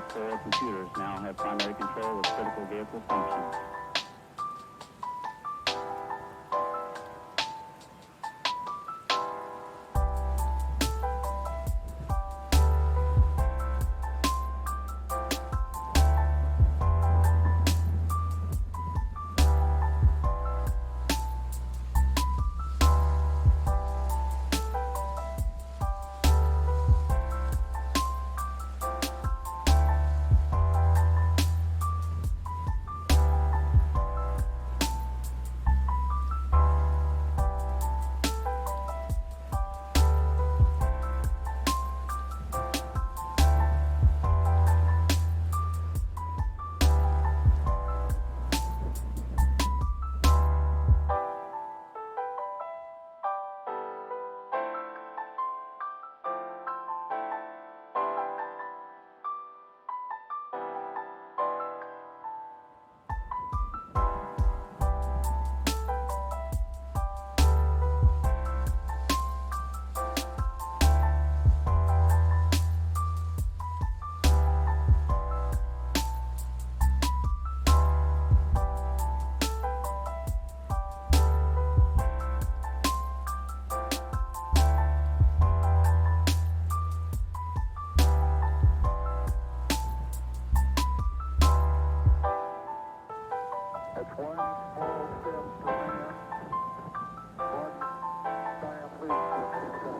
Core computers now have primary control of critical vehicle functions. That's one small step for man, one giant leap for mankind.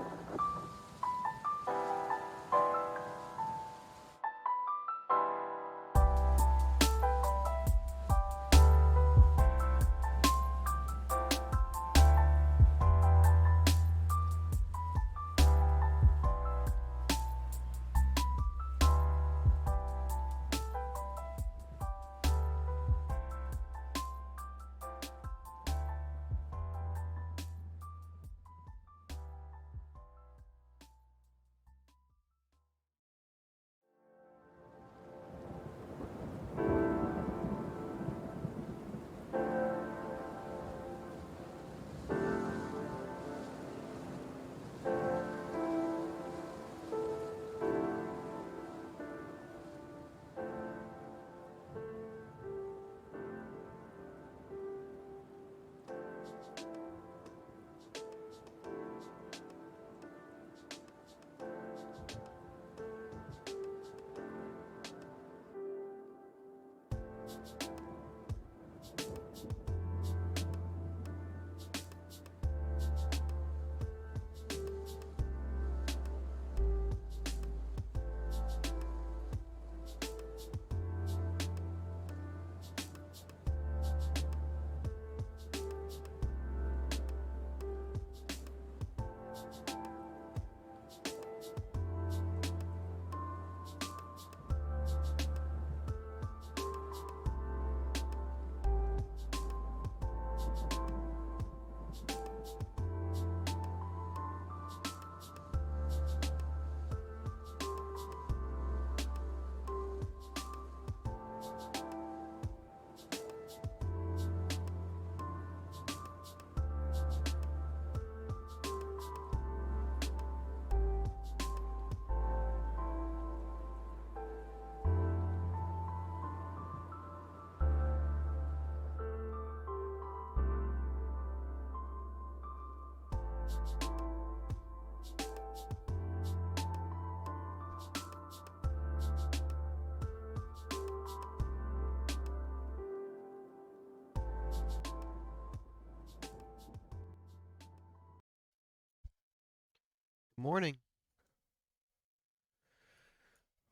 Morning.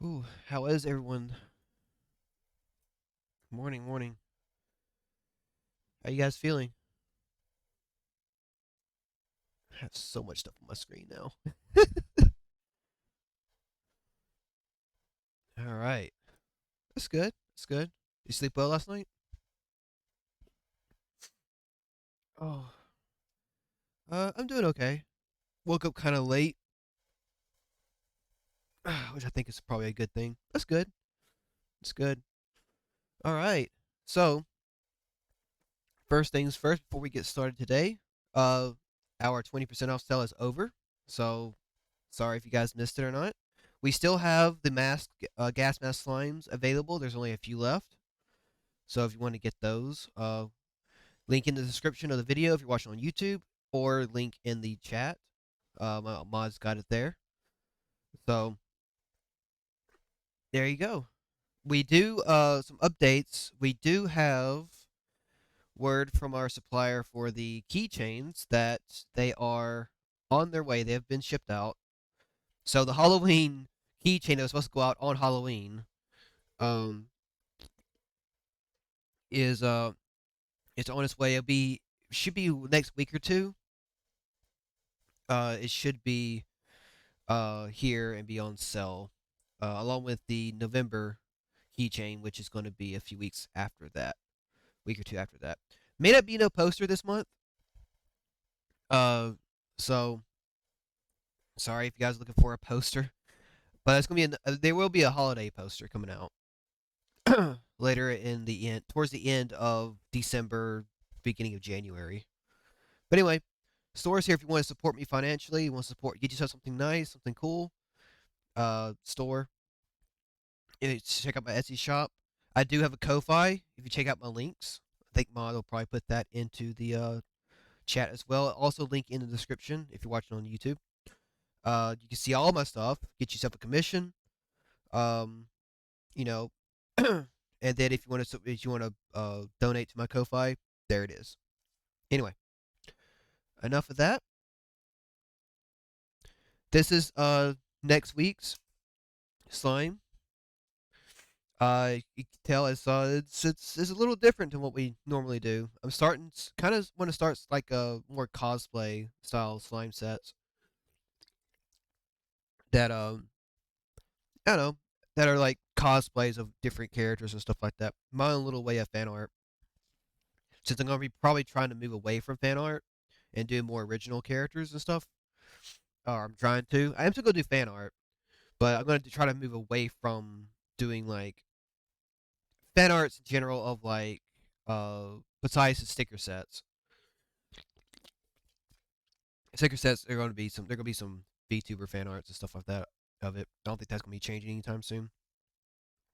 Ooh, how is everyone? Morning, morning. How you guys feeling? I have so much stuff on my screen now. All right. That's good. That's good. You sleep well last night? Oh, I'm doing okay. Woke up kind of late, which I think is probably a good thing. That's good. It's good. All right. So, first things first, before we get started today, our 20% off sale is over. So, sorry if you guys missed it or not. We still have the gas mask slimes available. There's only a few left. So if you want to get those, link in the description of the video if you're watching on YouTube, or link in the chat. My mod's got it there. So there you go. We do some updates. We do have word from our supplier for the keychains that they are on their way. They have been shipped out. So the Halloween keychain that was supposed to go out on Halloween, um, is it's on its way. Should be next week or two. It should be here and be on sale, along with the November keychain, which is going to be a few weeks after that, week or two after that. May not be no poster this month. So sorry if you guys are looking for a poster, but it's gonna be there will be a holiday poster coming out later in the end, towards the end of December, beginning of January. But anyway, store's here if you want to support me financially. You want to support, get yourself something nice, something cool. Store. Check out my Etsy shop. I do have a Ko-fi. If you check out my links, I think Mod will probably put that into the chat as well. Also, link in the description if you're watching on YouTube. You can see all my stuff. Get yourself a commission. Um, you know, and then if you want to donate to my Ko-fi, there it is. Anyway, enough of that. This is next week's slime. You can tell it's a little different than what we normally do. I'm starting kind of want to start like a more cosplay style slime sets that I don't know, that are like cosplays of different characters and stuff like that. My own little way of fan art. Since I'm gonna be probably trying to move away from fan art and do more original characters and stuff. Or I'm trying to. I am still gonna do fan art, but I'm gonna try to move away from doing like fan arts in general of like besides the sticker sets. Sticker sets are gonna be some there gonna be some VTuber fan arts and stuff like that of it. I don't think that's gonna be changing anytime soon.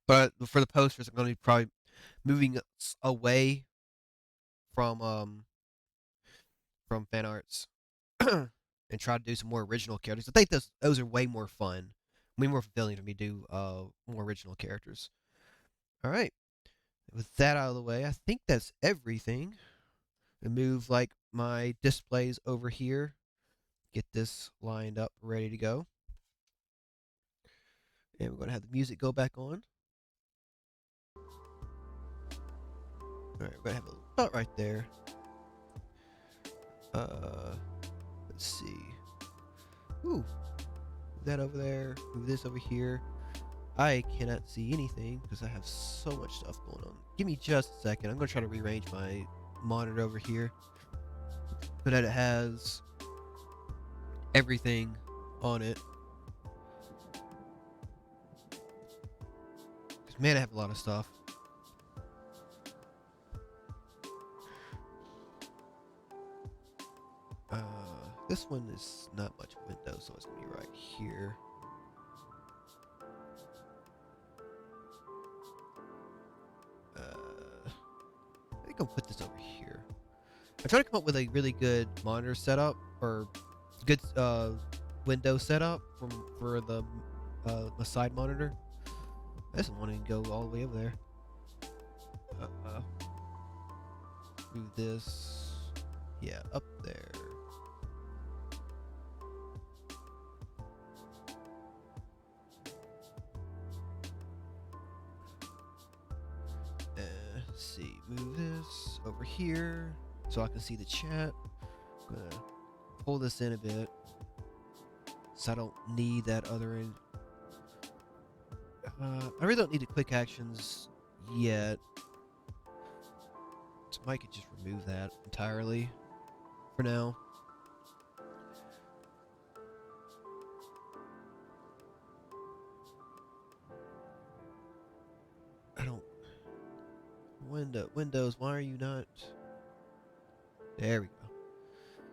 But for the posters, I'm gonna be probably moving away from fan arts and try to do some more original characters. I think those are way more fun, way more fulfilling for me to do more original characters. All right. With that out of the way, I think that's everything. I move like my displays over here. Get this lined up, ready to go. And we're gonna have the music go back on. All right, we're gonna have a spot right there. Let's see. Ooh, move that over there. Move this over here. I cannot see anything because I have so much stuff going on. Give me just a second. I'm gonna try to rearrange my monitor over here so that it has everything on it. Because man, I have a lot of stuff. This one is not much window, so it's gonna be right here. I think I'll put this over here. I'm trying to come up with a really good monitor setup or good window setup for the side monitor. I just want to go all the way over there. Move this, yeah, up there. Let's see, move this over here so I can see the chat. I'm gonna pull this in a bit so I don't need that other end. I really don't need the quick actions yet. So I could just remove that entirely for now. I don't. Windows, why are you not? There we go.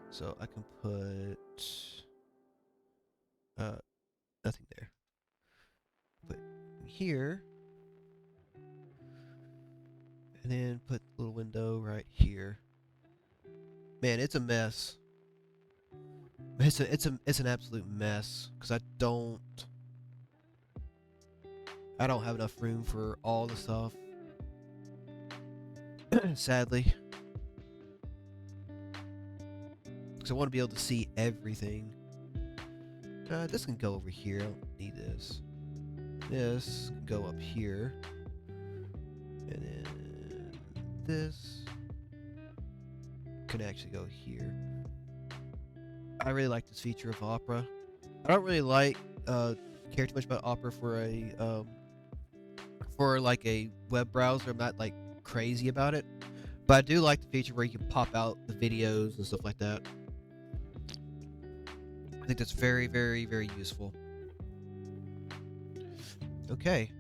So I can put nothing there. here. And then put the little window right here. Man, it's a mess. It's an absolute mess because I don't have enough room for all the stuff. Sadly. Because I want to be able to see everything. This can go over here. I don't need this. This can go up here. And then this can actually go here. I really like this feature of Opera. I don't really care too much about Opera for like a web browser. I'm not like crazy about it, but I do like the feature where you can pop out the videos and stuff like that. I think that's very, very, very useful. Okay,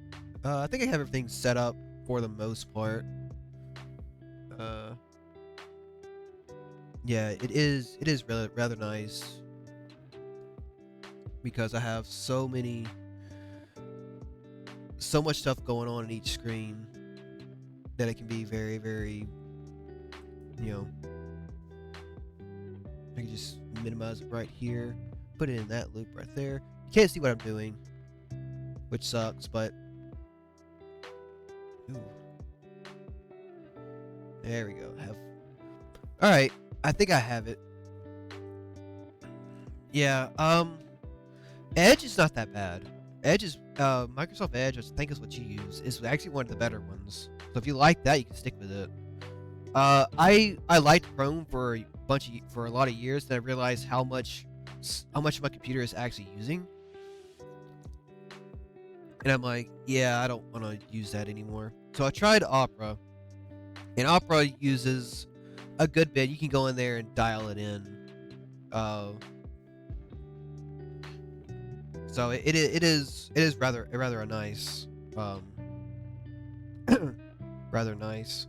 I think I have everything set up for the most part. Yeah, it is rather nice because I have so much stuff going on in each screen that it can be very, very, I can just minimize it right here, put it in that loop right there. You can't see what I'm doing, which sucks, but ooh. There we go. All right. I think I have it. Yeah. Edge is not that bad. Edge is Microsoft Edge, I think is what you use, is actually one of the better ones. So if you like that, you can stick with it. I liked Chrome for a lot of years, then I realized how much my computer is actually using. And I'm like, yeah, I don't want to use that anymore. So I tried Opera. And Opera uses a good bit. You can go in there and dial it in. So it is rather nice. Rather nice.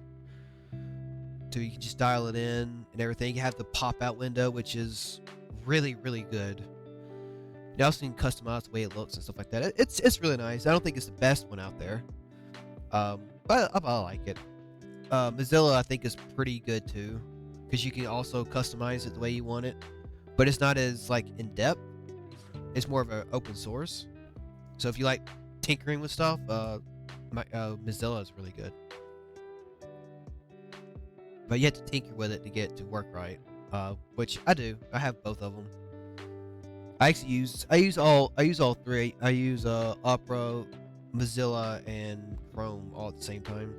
So you can just dial it in and everything. You have the pop out window, which is really, really good. You also can customize the way it looks and stuff like that. It's really nice. I don't think it's the best one out there. But I like it. Mozilla, I think, is pretty good too, because you can also customize it the way you want it, but it's not as like in depth. It's more of an open source. So if you like tinkering with stuff, Mozilla is really good. But you have to tinker with it to get it to work right, which I do. I have both of them. I use all three. I use Opera, Mozilla, and Chrome all at the same time.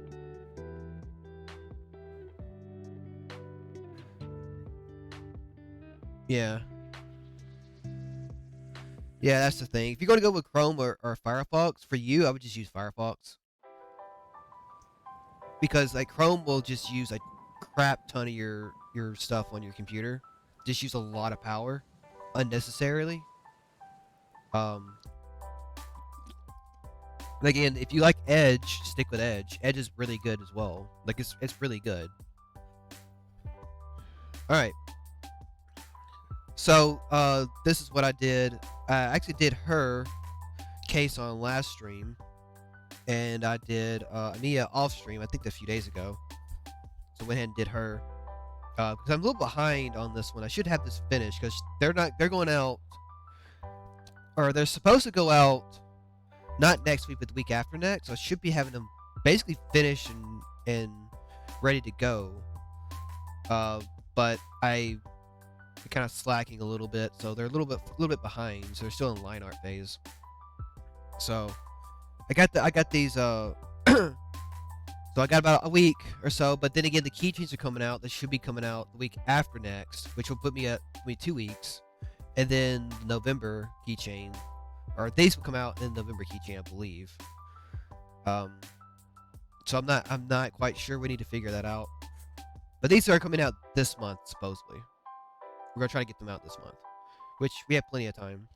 Yeah. Yeah, that's the thing. If you're going to go with Chrome or Firefox, for you, I would just use Firefox. Because like Chrome will just use a crap ton of your stuff on your computer. Just use a lot of power unnecessarily. Again, if you like Edge, stick with Edge. Edge is really good as well. Like it's really good. All right. So this is what I did. I actually did her case on last stream, and I did Ania off stream. I think a few days ago. So went ahead and did her because I'm a little behind on this one. I should have this finished because they're going out, or they're supposed to go out not next week but the week after next. So I should be having them basically finished and ready to go. But I'm kind of slacking a little bit, so they're a little bit behind. So they're still in line art phase. So I got these. So I got about a week or so. But then again, the keychains are coming out. They should be coming out the week after next, which will put me at 2 weeks. And then the November keychain, or these will come out in November keychain, I believe. So I'm not quite sure. We need to figure that out. But these are coming out this month, supposedly. We're gonna try to get them out this month, which we have plenty of time.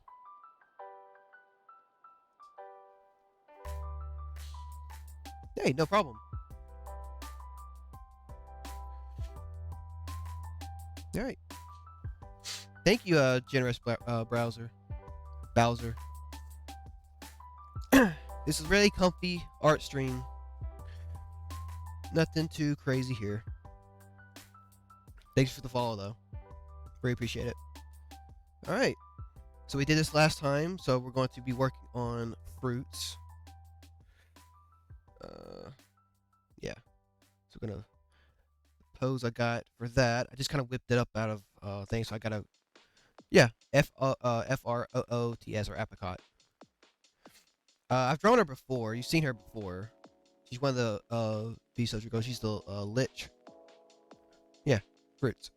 Hey, no problem. All right. Thank you, generous Bowser. This is really comfy art stream. Nothing too crazy here. Thanks for the follow though. Really appreciate it. All right. So we did this last time, so we're going to be working on fruits. Yeah. So we're gonna pose I got for that. I just kind of whipped it up out of things. So I got a Froots or apricot. I've drawn her before. You've seen her before. She's one of the Vshojo girls. She's the lich. Yeah, fruits.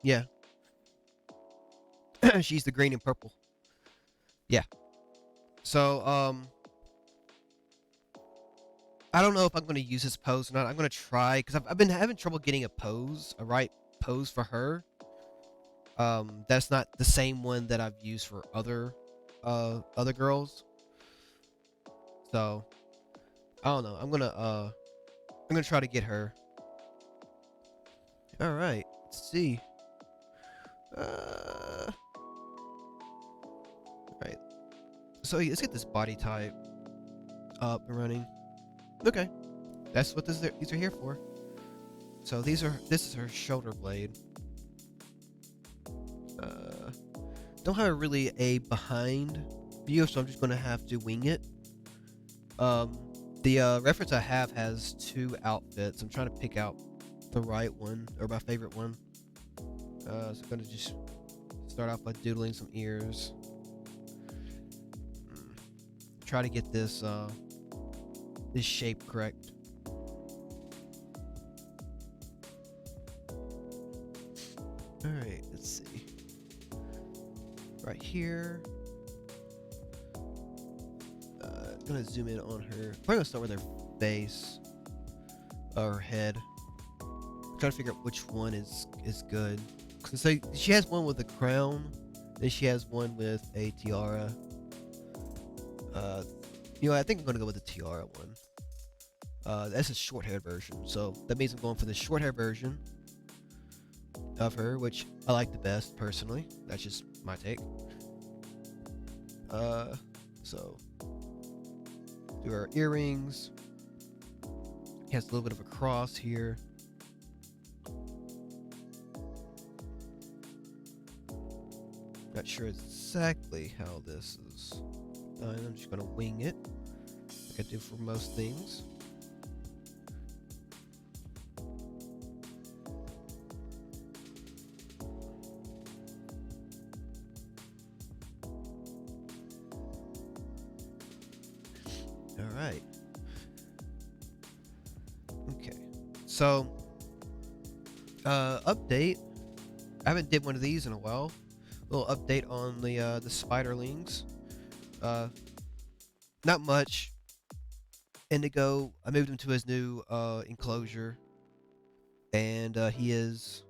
Yeah. She's the green and purple. Yeah. So, I don't know if I'm going to use this pose or not. I'm going to try, because I've been having trouble getting a right pose for her. That's not the same one that I've used for other girls. So, I don't know. I'm gonna try to get her. All right. Let's see. All right. So let's get this body type up and running. Okay. That's what these are here for. So this is her shoulder blade. Don't have really a behind view, so I'm just gonna have to wing it. The reference I have has 2 outfits. I'm trying to pick out the right one, or my favorite one. So I'm gonna just start off by doodling some ears. Try to get this shape correct. All right, let's see. Right here. I'm gonna zoom in on her. I'm gonna start with her face, or her head. I'm trying to figure out which one is good. So she has one with a crown, then she has one with a tiara. I think I'm gonna go with the tiara one. That's a short-haired version, so that means I'm going for the short-hair version of her, which I like the best personally. That's just my take. So do her earrings. Has a little bit of a cross here. Not sure exactly how this is done. I'm just gonna wing it, like I do for most things. All right. Okay. So, update. I haven't did one of these in a while. Little update on the spiderlings. Not much. Indigo, I moved him to his new enclosure, and he's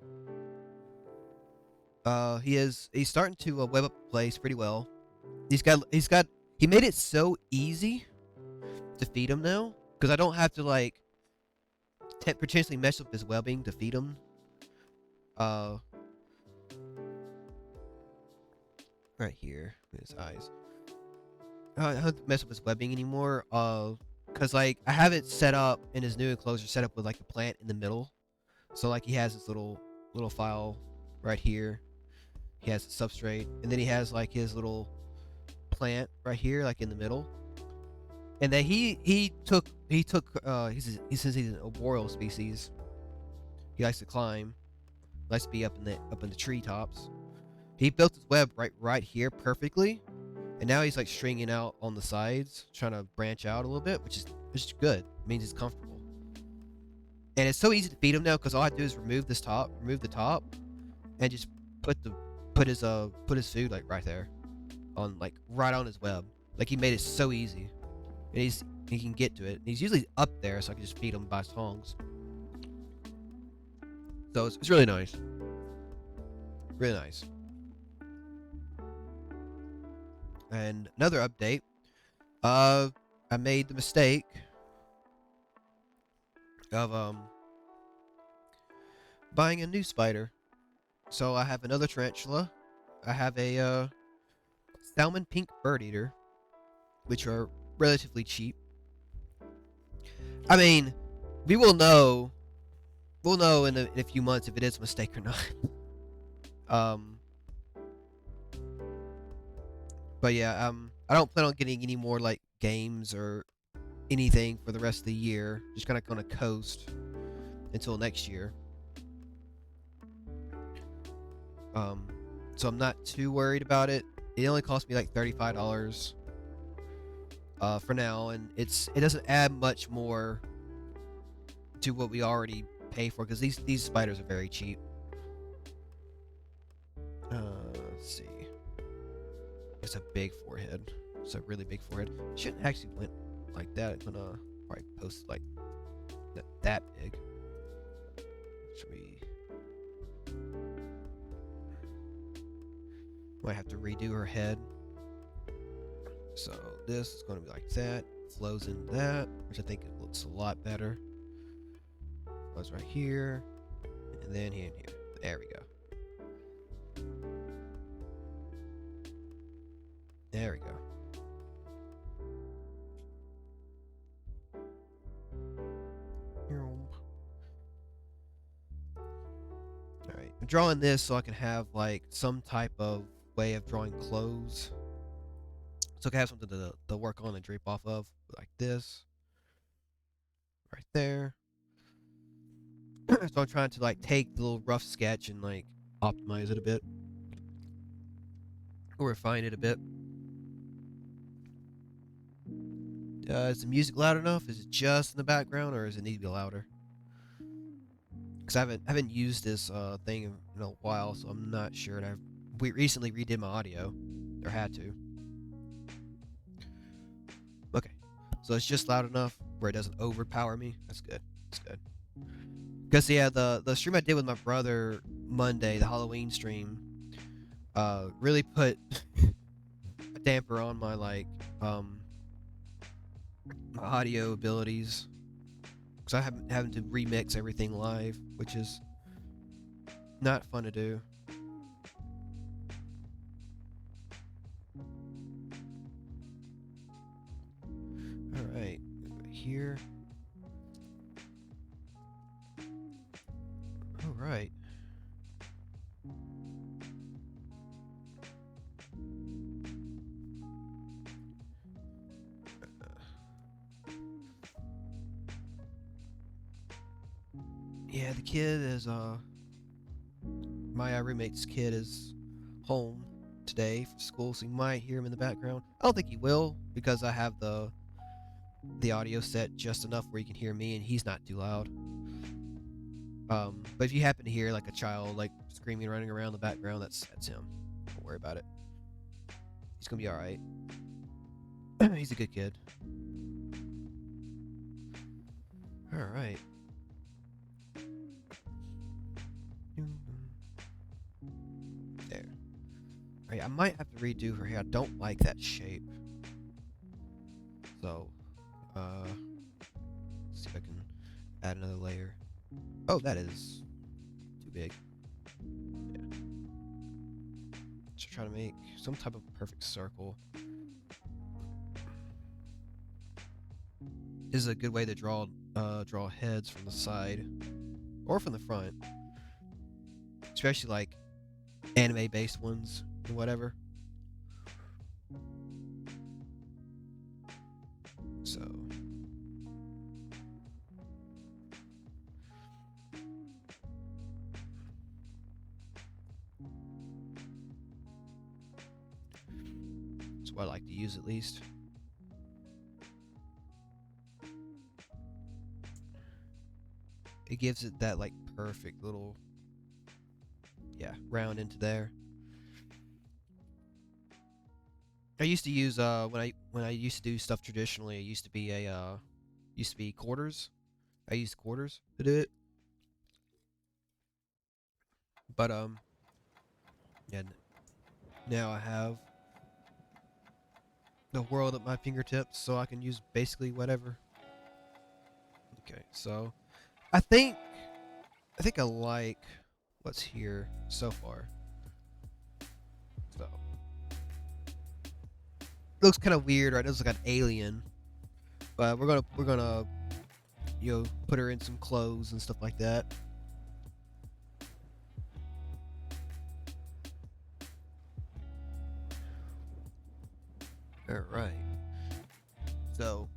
starting to web up the place pretty well. He made it so easy to feed him now, because I don't have to like potentially mess up his webbing to feed him. Right here, his eyes. I don't have to mess up his webbing anymore. Cause like I have it set up in his new enclosure, set up with like a plant in the middle. So like he has this little file right here. He has a substrate, and then he has like his little plant right here, like in the middle. And then he took he says he's an arboreal species. He likes to climb, likes to be up in the treetops. He built his web right here perfectly, and now he's like stringing out on the sides, trying to branch out a little bit, which is good. It means he's comfortable. And it's so easy to feed him now because all I do is remove the top, and just put his food like right there, right on his web. Like he made it so easy, and he can get to it. And he's usually up there, so I can just feed him by tongs. So it's really nice, really nice. And another update, I made the mistake of buying a new spider. So I have another tarantula. I have a salmon pink bird eater, which are relatively cheap. I mean, we will know. We'll know in a few months if it is a mistake or not. um, but yeah, I don't plan on getting any more like games or anything for the rest of the year. Just kind of gonna coast until next year. Um, so I'm not too worried about it. It only cost me like $35 for now, and it doesn't add much more to what we already pay for because these spiders are very cheap. Let's see. It's a big forehead. It's a really big forehead. Shouldn't actually went like that. It's gonna probably post like that big. Should we? Might have to redo her head. So this is gonna be like that. Flows into that, which I think it looks a lot better. Flows right here, and then here and here. There we go. There we go. Alright, I'm drawing this so I can have like some type of way of drawing clothes. So I can have something to work on and drape off of, like this. Right there. So I'm trying to like take the little rough sketch and like optimize it a bit. Or refine it a bit. Is the music loud enough? Is it just in the background, or does it need to be louder? Because I haven't used this thing in a while, so I'm not sure. And we recently redid my audio, or had to. Okay, so it's just loud enough where it doesn't overpower me. That's good. That's good. Because yeah, the stream I did with my brother Monday, the Halloween stream, really put a damper on my like my audio abilities, because I haven't having to remix everything live, which is not fun to do. All right, here. All right. Yeah, the kid is my roommate's kid is home today for school, so you might hear him in the background. I don't think he will, because I have the audio set just enough where you can hear me and he's not too loud. But if you happen to hear like a child like screaming, running around the background, that's him. Don't worry about it. He's gonna be all right. He's a good kid. All right. There. All right, I might have to redo her hair. I don't like that shape. So, let's see if I can add another layer. Oh, that is too big. Yeah. So try to make some type of perfect circle. This is a good way to draw heads from the side or from the front, especially like anime-based ones or whatever. So. That's what I like to use, at least. It gives it that like perfect little, yeah, round into there. I used to use when I used to do stuff traditionally, it used to be quarters. I used quarters to do it. But yeah, now I have the world at my fingertips, so I can use basically whatever. Okay, so I think I like what's here so far. looks kind of weird, right? It looks like an alien. But we're gonna put her in some clothes and stuff like that. All right. So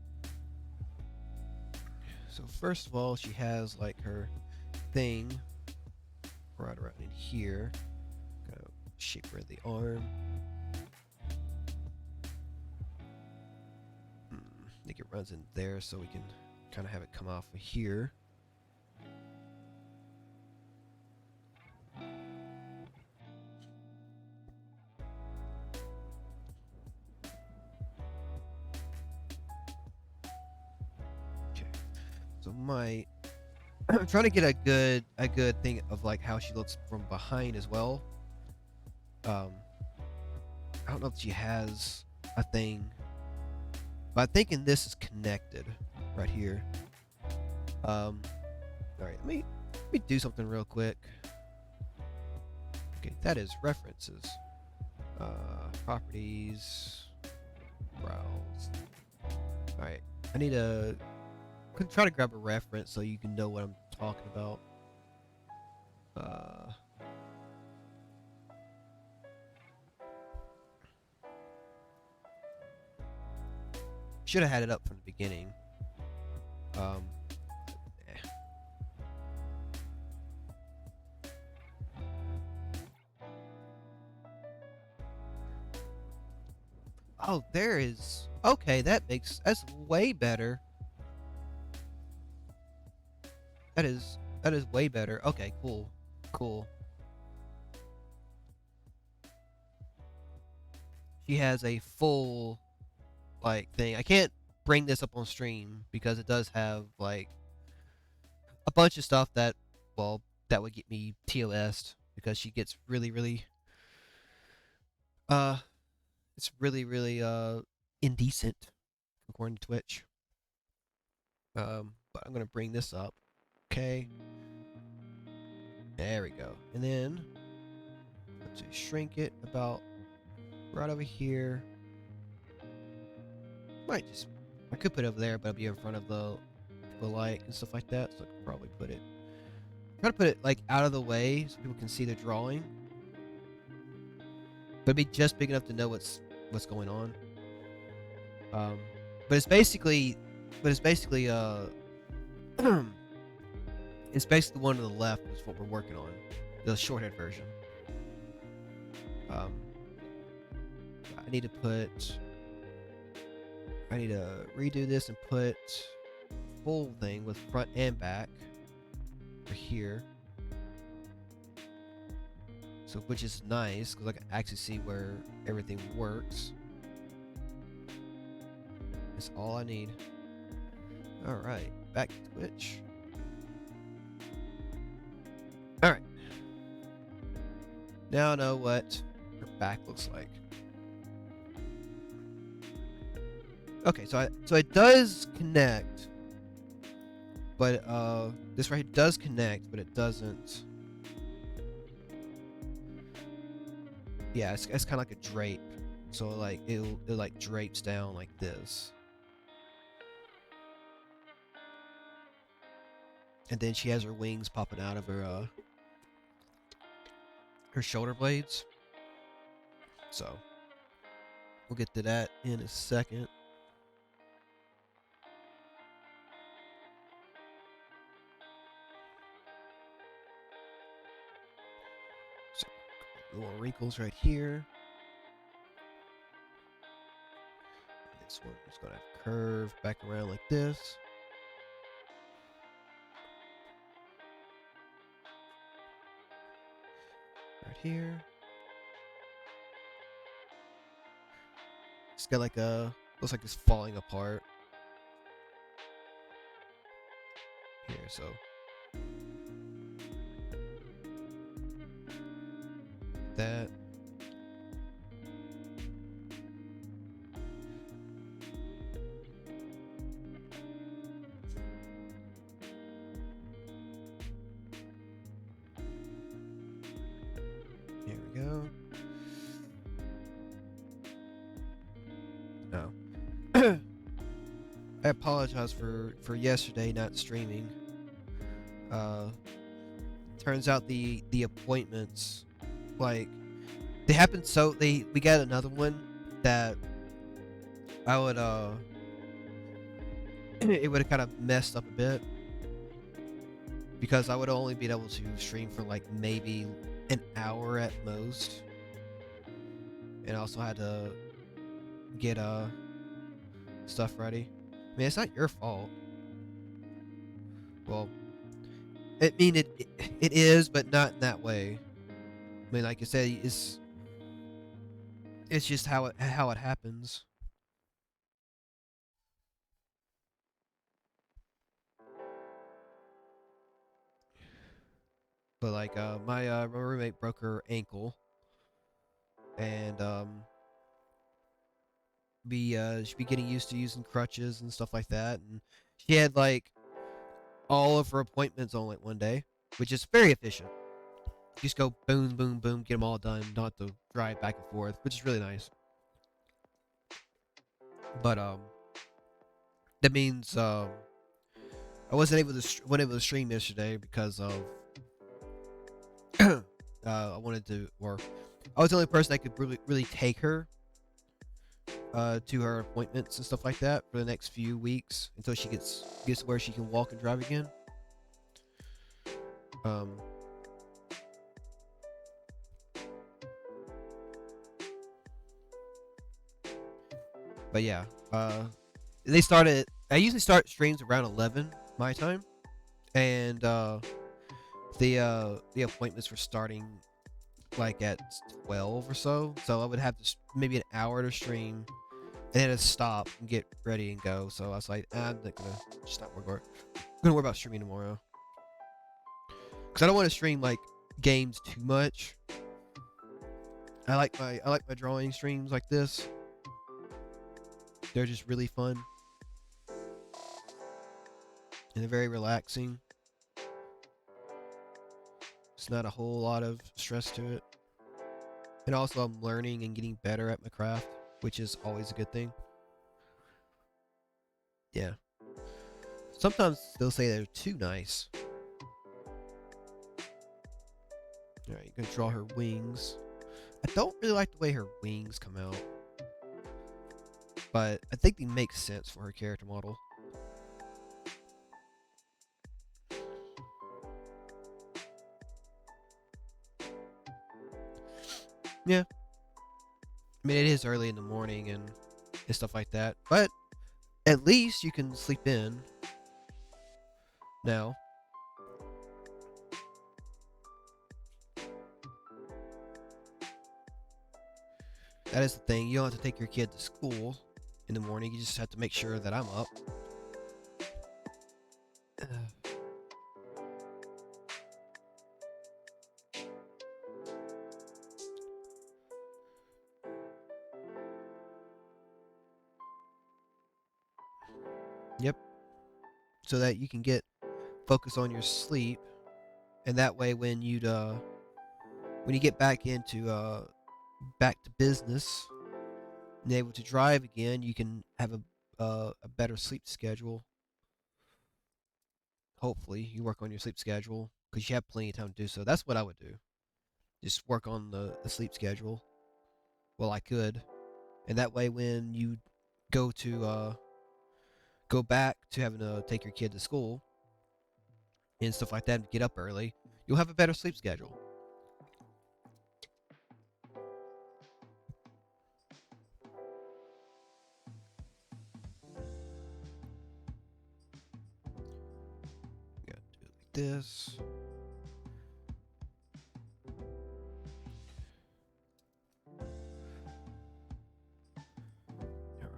first of all, she has like her thing right around in here. Kind of shape her the arm. I think it runs in there, so we can kind of have it come off of here. Okay. So I'm trying to get a good thing of like how she looks from behind as well. I don't know if she has a thing, but I'm thinking this is connected right here. All right, let me do something real quick. Okay, that is references, properties, browse. All right, I need to try to grab a reference so you can know what I'm talking about. Should have had it up from the beginning. Oh, there is. Okay, that's way better. That is way better. Okay, cool. She has a full like thing. I can't bring this up on stream because it does have like a bunch of stuff that that would get me TOS'd because she gets really it's really indecent according to Twitch. But I'm gonna bring this up. Okay. There we go. And then let's shrink it about right over here. I could put it over there, but it'll be in front of the light and stuff like that. So I could probably try to put it like out of the way so people can see the drawing. But it'd be just big enough to know what's going on. But it's basically it's basically the one to the left is what we're working on, the shorthead version. I need to redo this and put full thing with front and back for here. So which is nice because I can actually see where everything works. That's all I need. Alright, back to Twitch. Alright. Now I know what her back looks like. Okay, so it does connect. But this right here does connect, but it doesn't. Yeah, it's kind of like a drape. So like it like drapes down like this. And then she has her wings popping out of her shoulder blades. So we'll get to that in a second. So little wrinkles right here. This one is gonna have curve back around like this. Right here. It's got like looks like it's falling apart. Here, so. That. There we go. No. I apologize for yesterday not streaming. Uh, Turns out the appointments, like, they happened, so we got another one that I would it would have kind of messed up a bit because I would only be able to stream for like maybe an hour at most, and I also had to get stuff ready. I mean, it's not your fault. Well, I mean it is, but not in that way. I mean, like I said, it's just how it happens. But like my roommate broke her ankle, and she'd be getting used to using crutches and stuff like that, and she had like all of her appointments on like one day, which is very efficient. Just go boom, boom, boom, get them all done, not to drive back and forth, which is really nice. But that means I wasn't able to stream yesterday because of I wanted to, or I was the only person that could really take her to her appointments and stuff like that for the next few weeks until she gets to where she can walk and drive again. Um, but yeah, they started. I usually start streams around 11 my time, and the appointments were starting like at 12 or so. So I would have to maybe an hour to stream, and then to stop and get ready and go. So I was like, I'm not gonna just not worry. Gonna worry about streaming tomorrow because I don't want to stream like games too much. I like my drawing streams like this. They're just really fun and they're very relaxing. It's not a whole lot of stress to it. And also I'm learning and getting better at my craft, which is always a good thing. Yeah. Sometimes they'll say they're too nice. Alright, you're gonna draw her wings. I don't really like the way her wings come out, but I think they make sense for her character model. Yeah. I mean, it is early in the morning and stuff like that, but at least you can sleep in now. That is the thing. You don't have to take your kid to school in the morning. You just have to make sure that I'm up. Yep. So that you can get focus on your sleep, and that way when you get back into back to business and able to drive again, you can have a better sleep schedule. Hopefully, you work on your sleep schedule because you have plenty of time to do so. That's what I would do. Just work on the sleep schedule. Well, I could, and that way when you go to go back to having to take your kid to school and stuff like that and get up early, you'll have a better sleep schedule. Gotta do it like this.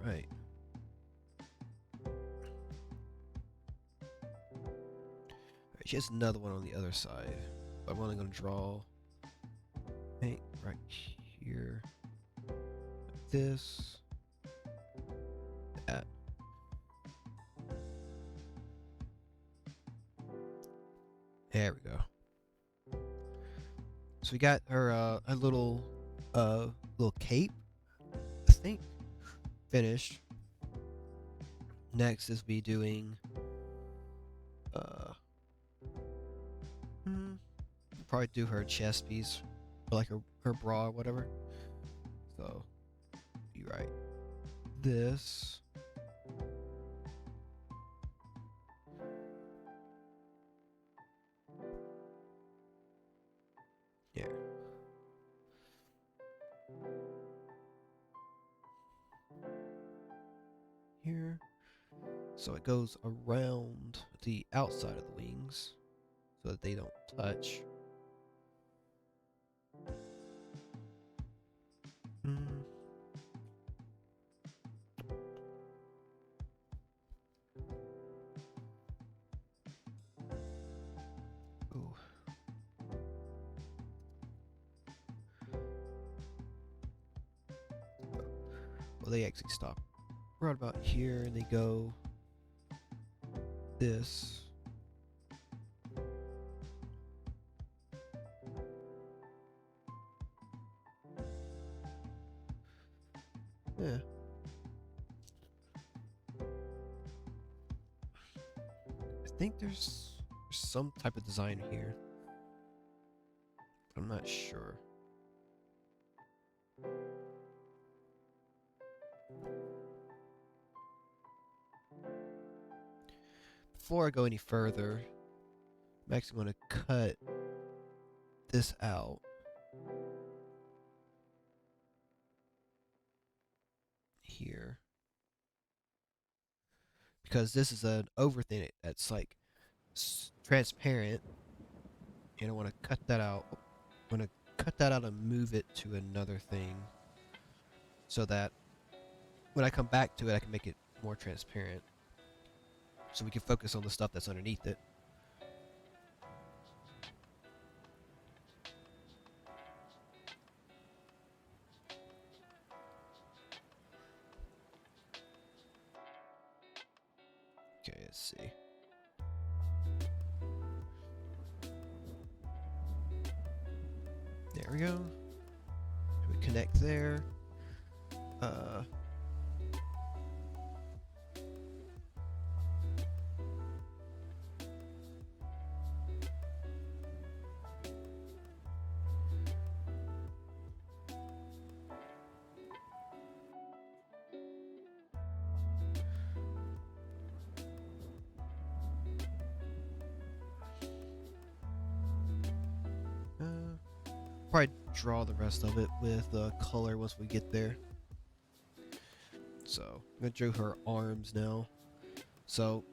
Alright. She has another one on the other side. I'm only going to draw paint right here. Like this. That. There we go. So we got her a little cape, I think. finished. Next is be doing probably do her chest piece, or like her bra or whatever. So be right. This. Yeah. Here. So it goes around the outside of the wings so that they don't touch. Ooh. Well, they actually stop right about here and they go this. Yeah. I think there's some type of design here. I'm not sure. Before I go any further, I'm actually going to cut this out. Here. Because this is an over thing that's like transparent. And I want to cut that out. I want to cut that out and move it to another thing. So that when I come back to it, I can make it more transparent. So we can focus on the stuff that's underneath it. Okay, let's see. There we go. We connect there. Probably draw the rest of it with color once we get there. So I'm gonna draw her arms now. So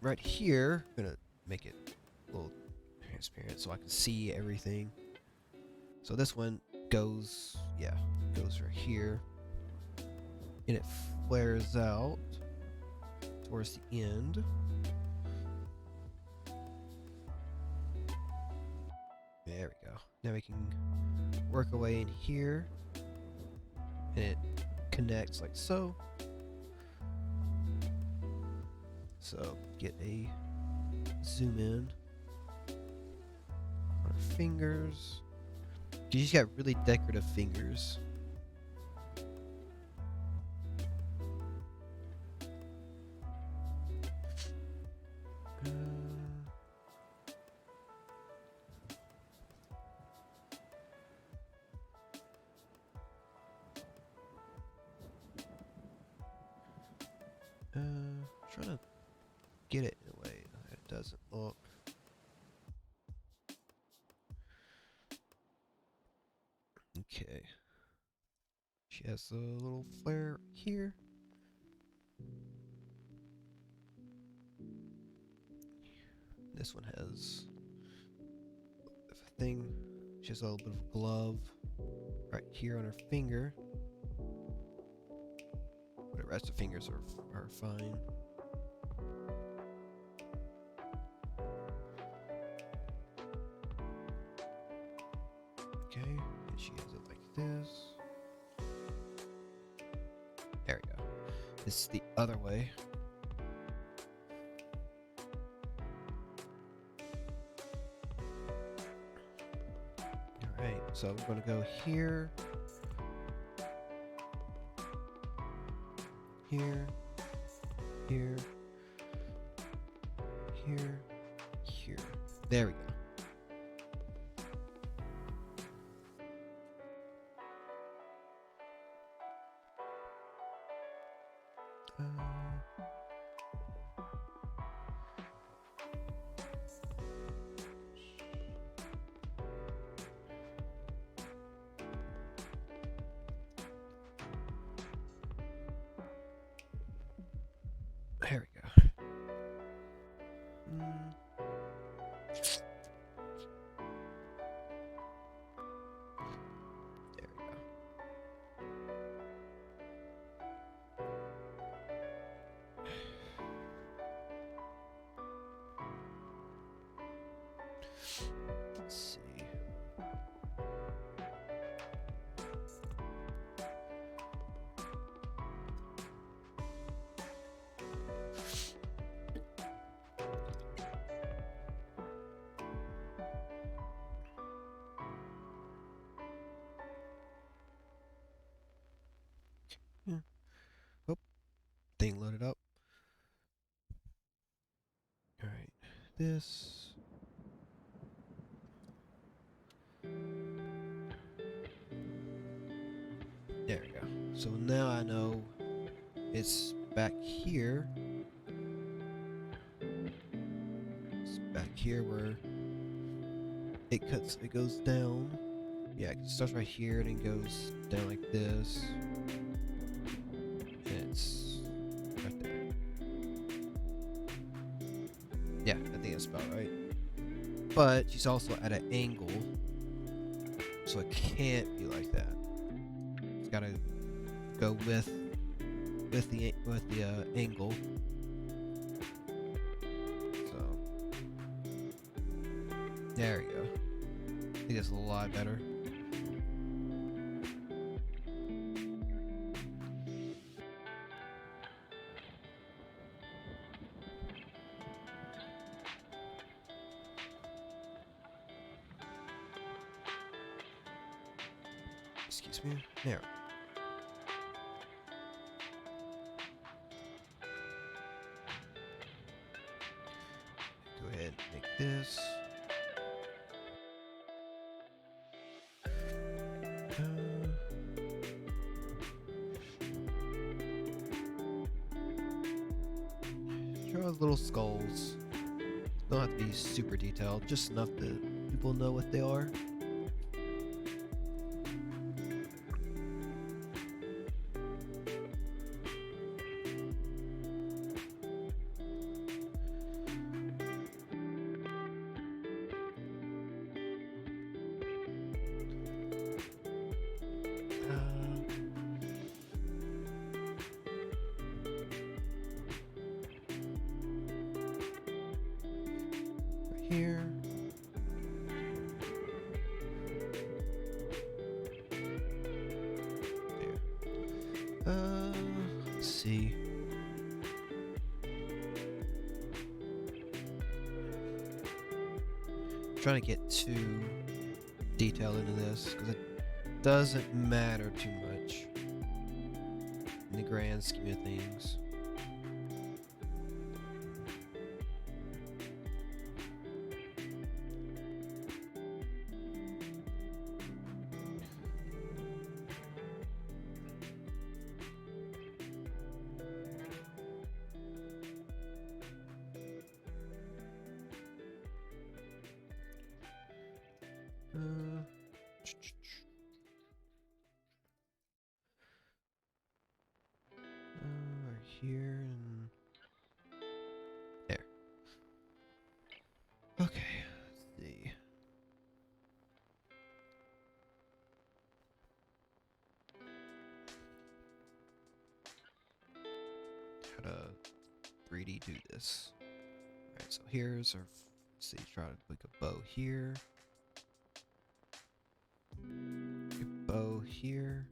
right here, I'm gonna make it a little transparent so I can see everything. So this one goes, yeah, goes right here, and it flares out towards the end. There we go. Now we can work away in here, and it connects like so. So get a zoom in on her fingers. She's got really decorative fingers. Trying to get it in a way that it doesn't look. Okay. She has a little flare here. This one has a thing. She has a little bit of a glove right here on her finger. But the rest of the fingers are fine. Okay, and she has it like this. There we go. This is the other way. Alright, so we're going to go here. here, here, here, here. There we go. There we go. There we go. Let's see. Oh, thing loaded up. All right, this. There we go. So now I know it's back here. It's back here where it goes down. Yeah, it starts right here and it goes down like this. And it's right there. Yeah, I think that's about right. But she's also at an angle, so it can't be like that. It's gotta go with the angle. So there we go. I think that's a lot better. Excuse me. There. Go ahead and make this. Draw little skulls. Don't have to be super detailed, just enough that people know what they are. Here. There. Let's see. I'm trying to get too detailed into this because it doesn't matter too much in the grand scheme of things. Right here and there. Okay, let's see. How to 3D do this? Alright, so here's our. Let's see, try to make a bow here. A bow here.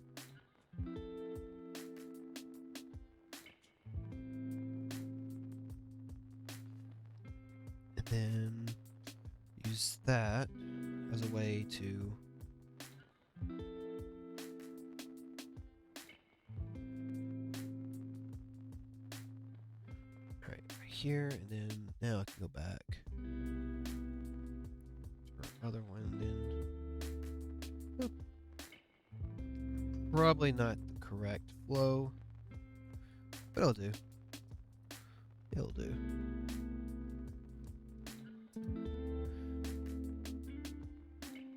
And then use that as a way to here, and then now I can go back to our other one, and then probably not the correct flow, but it'll do. It'll do.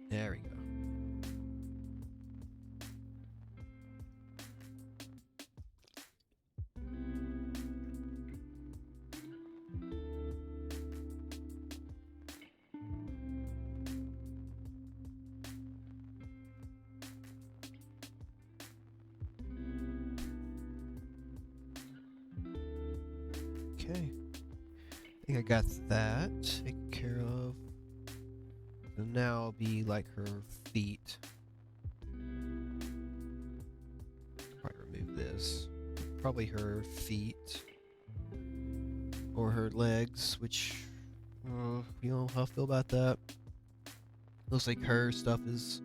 There we go. Okay. I think I got that taken care of. So now it'll be like her feet. Probably remove this. Probably her feet. Or her legs, which, you know how I feel about that. Looks like her stuff is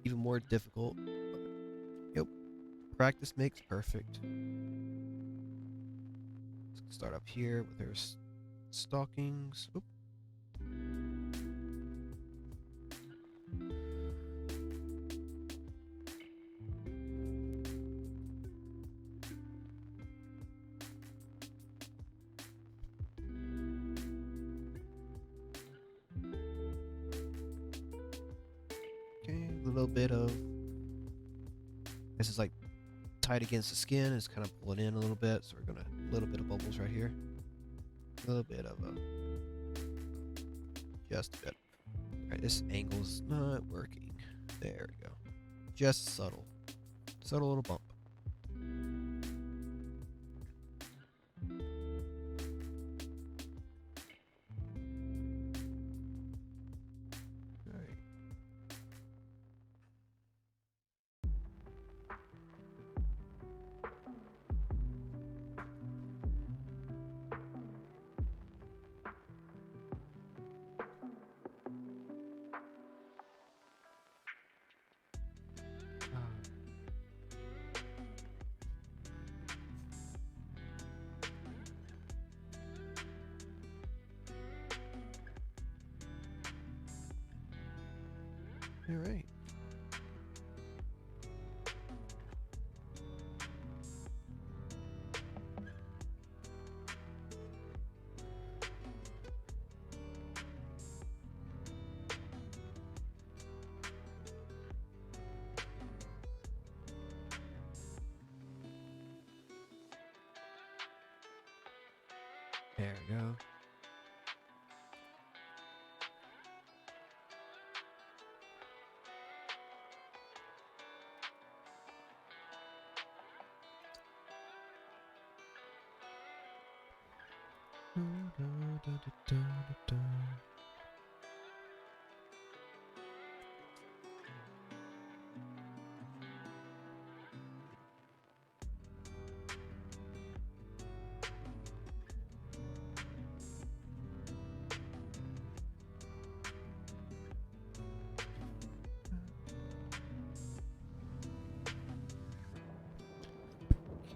even more difficult. But, yep. Practice makes perfect. Let's start up here with her stockings. Oop. Okay, a little bit of this is like tight against the skin. It's kind of pulling in a little bit, so we're gonna a little bit of bubbles right here. A little bit of a just a bit. Alright, this angle's not working. There we go. Just subtle. Subtle little bump. Alright. Alright. There we go.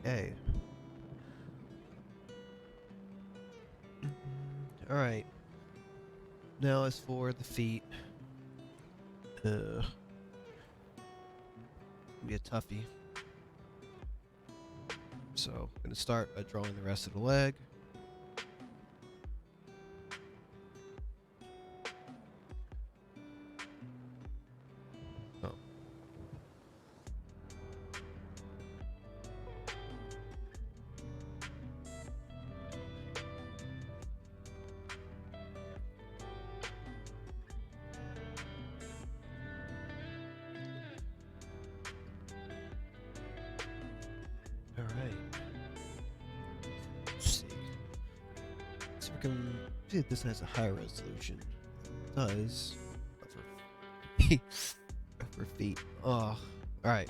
Okay. Alright. Now as for the feet. Be a toughie. So I'm gonna start by drawing the rest of the leg. Oh. Alright. Let's see. So we can see if this has a higher resolution. It does. For feet. Oh. Alright.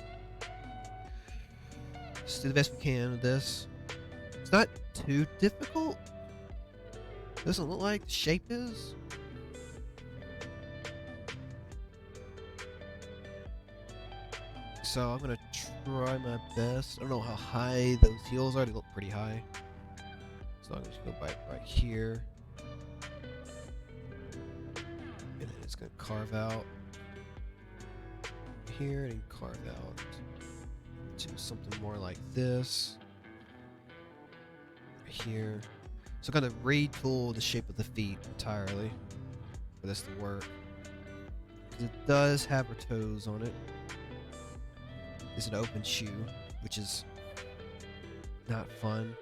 Let's do the best we can with this. It's not too difficult. Doesn't look like the shape is. So I'm gonna try my best. I don't know how high those heels are. They look pretty high. Let's So I'm just gonna go right here, and then it's gonna carve out here and carve out to something more like this right here. So I'm gonna retool the shape of the feet entirely for this to work, because it does have her toes on it. It's an open shoe, which is not fun.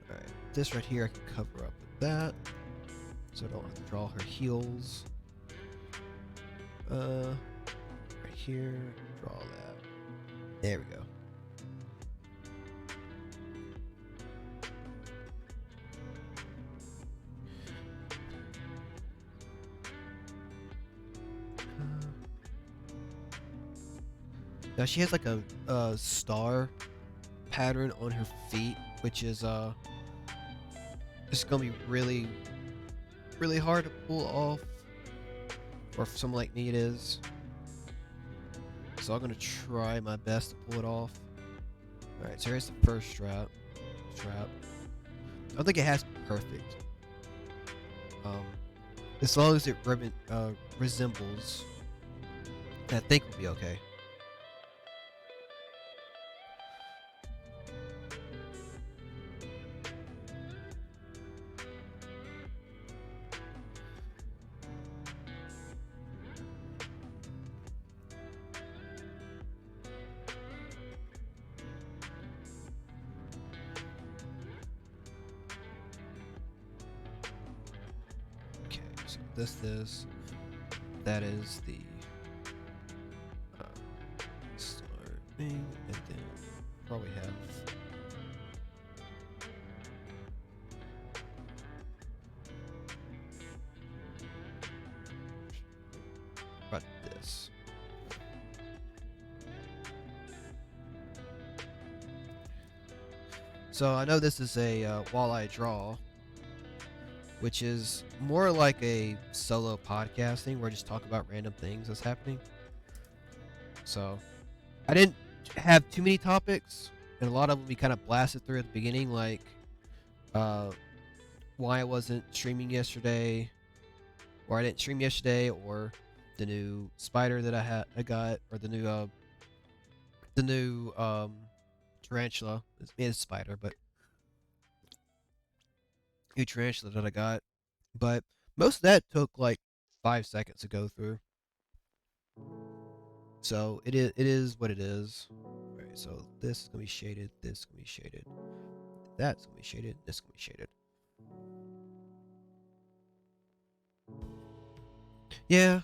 Alright, this right here I can cover up with that, so I don't have to draw her heels. Right here, draw that. There we go. Now she has like a star pattern on her feet, which is it's gonna be really hard to pull off, or for someone like me it is. So I'm gonna try my best to pull it off. All right, so here's the first strap. I don't think it has to be perfect. As long as it resembles, I think we'll be okay. Okay, so that is the start thing, and then probably have about this. So I know this is a walleye draw, which is more like a solo podcasting where I just talk about random things that's happening. So I didn't have too many topics, and a lot of them we kind of blasted through at the beginning, like why I wasn't streaming yesterday, or I didn't stream yesterday, or the new spider that I got, or the new tarantula. It's a spider, but new tarantula that I got. But most of that took like 5 seconds to go through. So it is what it is. Alright, so this is gonna be shaded, this is gonna be shaded, that's gonna be shaded, this is gonna be shaded. Yeah.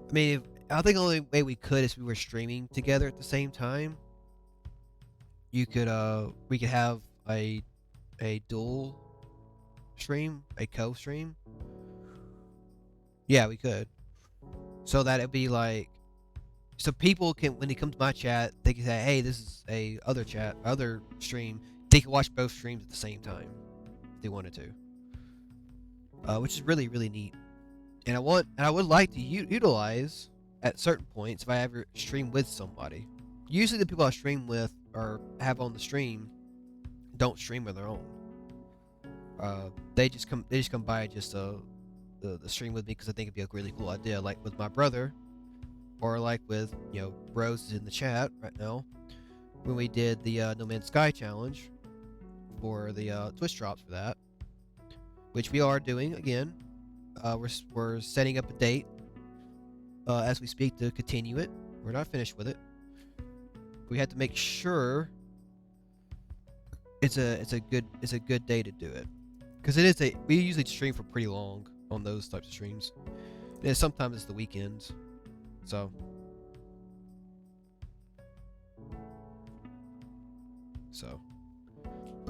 I mean, I think the only way we could is if we were streaming together at the same time. We could have a dual stream, a co-stream. Yeah, we could. So that it'd be like, so people can, when they come to my chat, they can say, "Hey, this is a other stream." They can watch both streams at the same time if they wanted to, which is really neat. And I would like to utilize at certain points if I ever stream with somebody. Usually, the people I stream with or have on the stream don't stream on their own. They just come by just the stream with me because I think it'd be a really cool idea, like with my brother, or like with Rose in the chat right now when we did the No Man's Sky challenge for the Twitch drops for that, which we are doing again. We're setting up a date as we speak to continue it. We're not finished with it. We had to make sure it's a good day to do it, because we usually stream for pretty long on those types of streams. And sometimes it's the weekends, so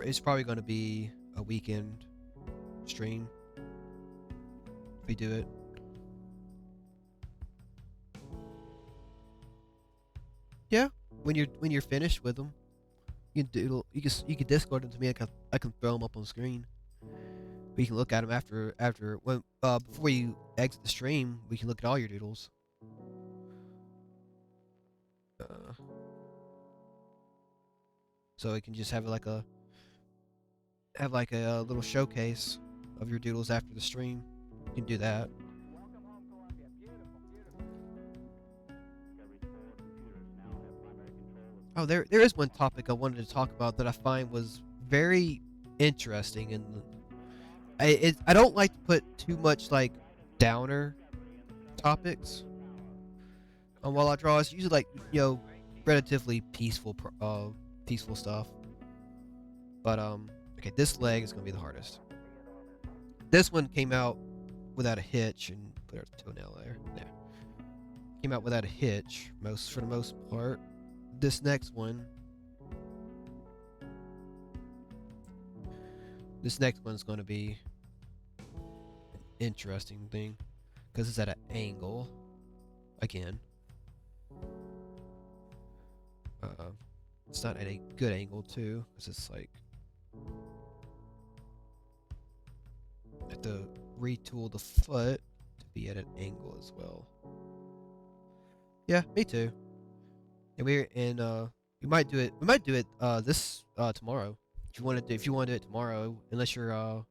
it's probably going to be a weekend stream if we do it. Yeah, when you're finished with them, you can Discord them to me. I can throw them up on the screen. We can look at them after when before you exit the stream. We can look at all your doodles. so it can just have like a little showcase of your doodles after the stream. You can do that. Welcome home, Columbia. Beautiful, beautiful. Discovery's 4 computers now have primary control of Oh, there is one topic I wanted to talk about that I find was very interesting, and I don't like to put too much like downer topics on while I draw. It's usually like relatively peaceful stuff. But okay, this leg is gonna be the hardest. This one came out without a hitch, and put our toenail there. Yeah, came out without a hitch for the most part. This next one. This next one's going to be an interesting thing because it's at an angle again. It's not at a good angle too because it's like I have to retool the foot to be at an angle as well. Yeah, me too. And we might do it. We might do it this tomorrow. If you want to do it tomorrow, unless you're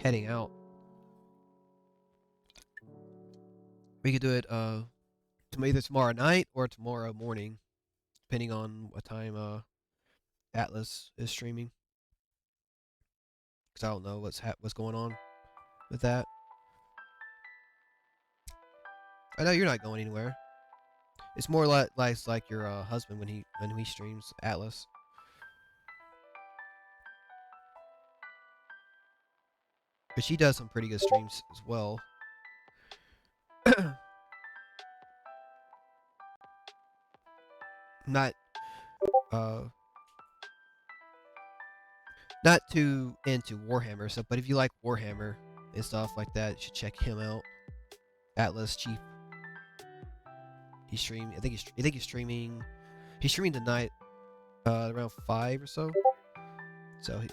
heading out. We could do it either tomorrow night or tomorrow morning, depending on what time Atlas is streaming. Because I don't know what's going on with that. I know you're not going anywhere. It's more like your husband when he streams Atlas. But she does some pretty good streams as well. Not uh not too into Warhammer stuff, but if you like Warhammer and stuff like that, you should check him out. Atlas Chief. He's streaming. I think he's streaming. He's streaming tonight, around 5 or so. So if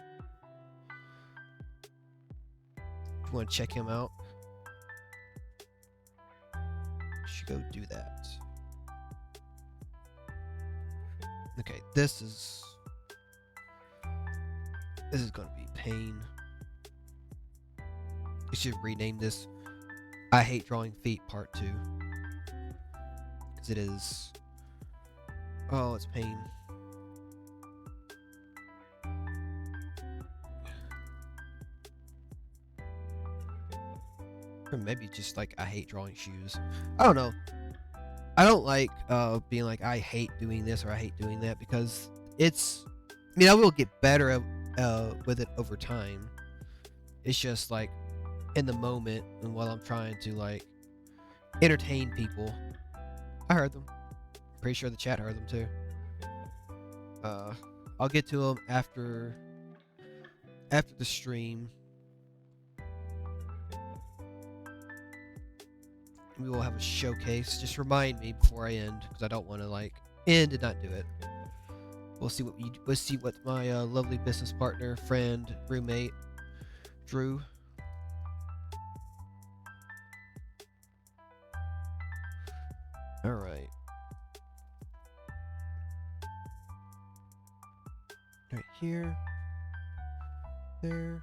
you want to check him out, you should go do that. Okay, this is gonna be pain. You should rename this I Hate Drawing Feet Part 2. Because it is... Oh, it's pain. Or maybe just like I hate drawing shoes. I don't know. I don't like being like I hate doing this or I hate doing that because it's... I mean, I will get better with it over time. It's just like in the moment and while I'm trying to like entertain people. I heard them. Pretty sure the chat heard them too. I'll get to them after the stream. We will have a showcase. Just remind me before I end because I don't want to like end and not do it. We'll see what my lovely business partner, friend, roommate drew. All right. Right here. There.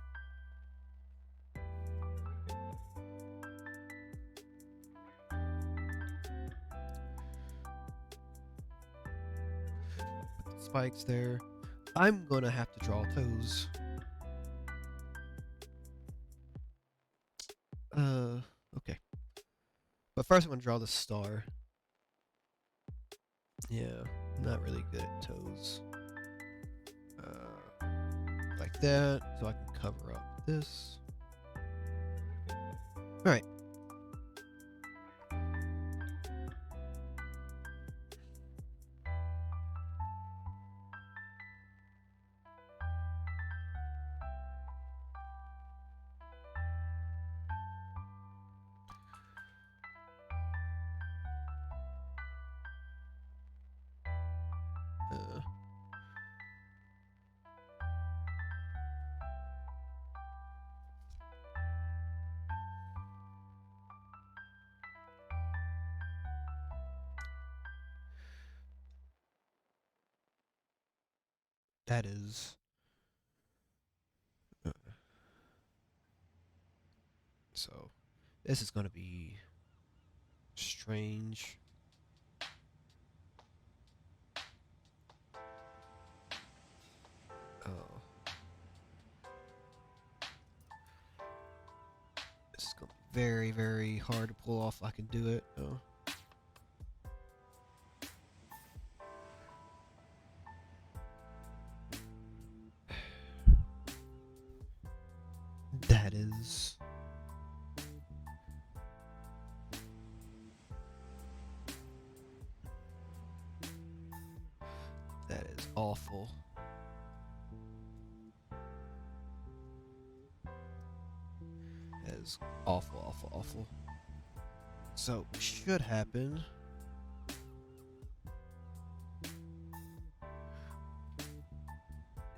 Put the spikes there. I'm gonna have to draw toes. Okay. But first I'm gonna draw the star. Yeah, I'm not really good at toes. Like that, so I can cover up this. Alright. That is. So, this is gonna be strange. Oh. This is gonna be very, very hard to pull off. I can do it. Oh. That is. That is awful. That is awful, awful, awful. So, should happen.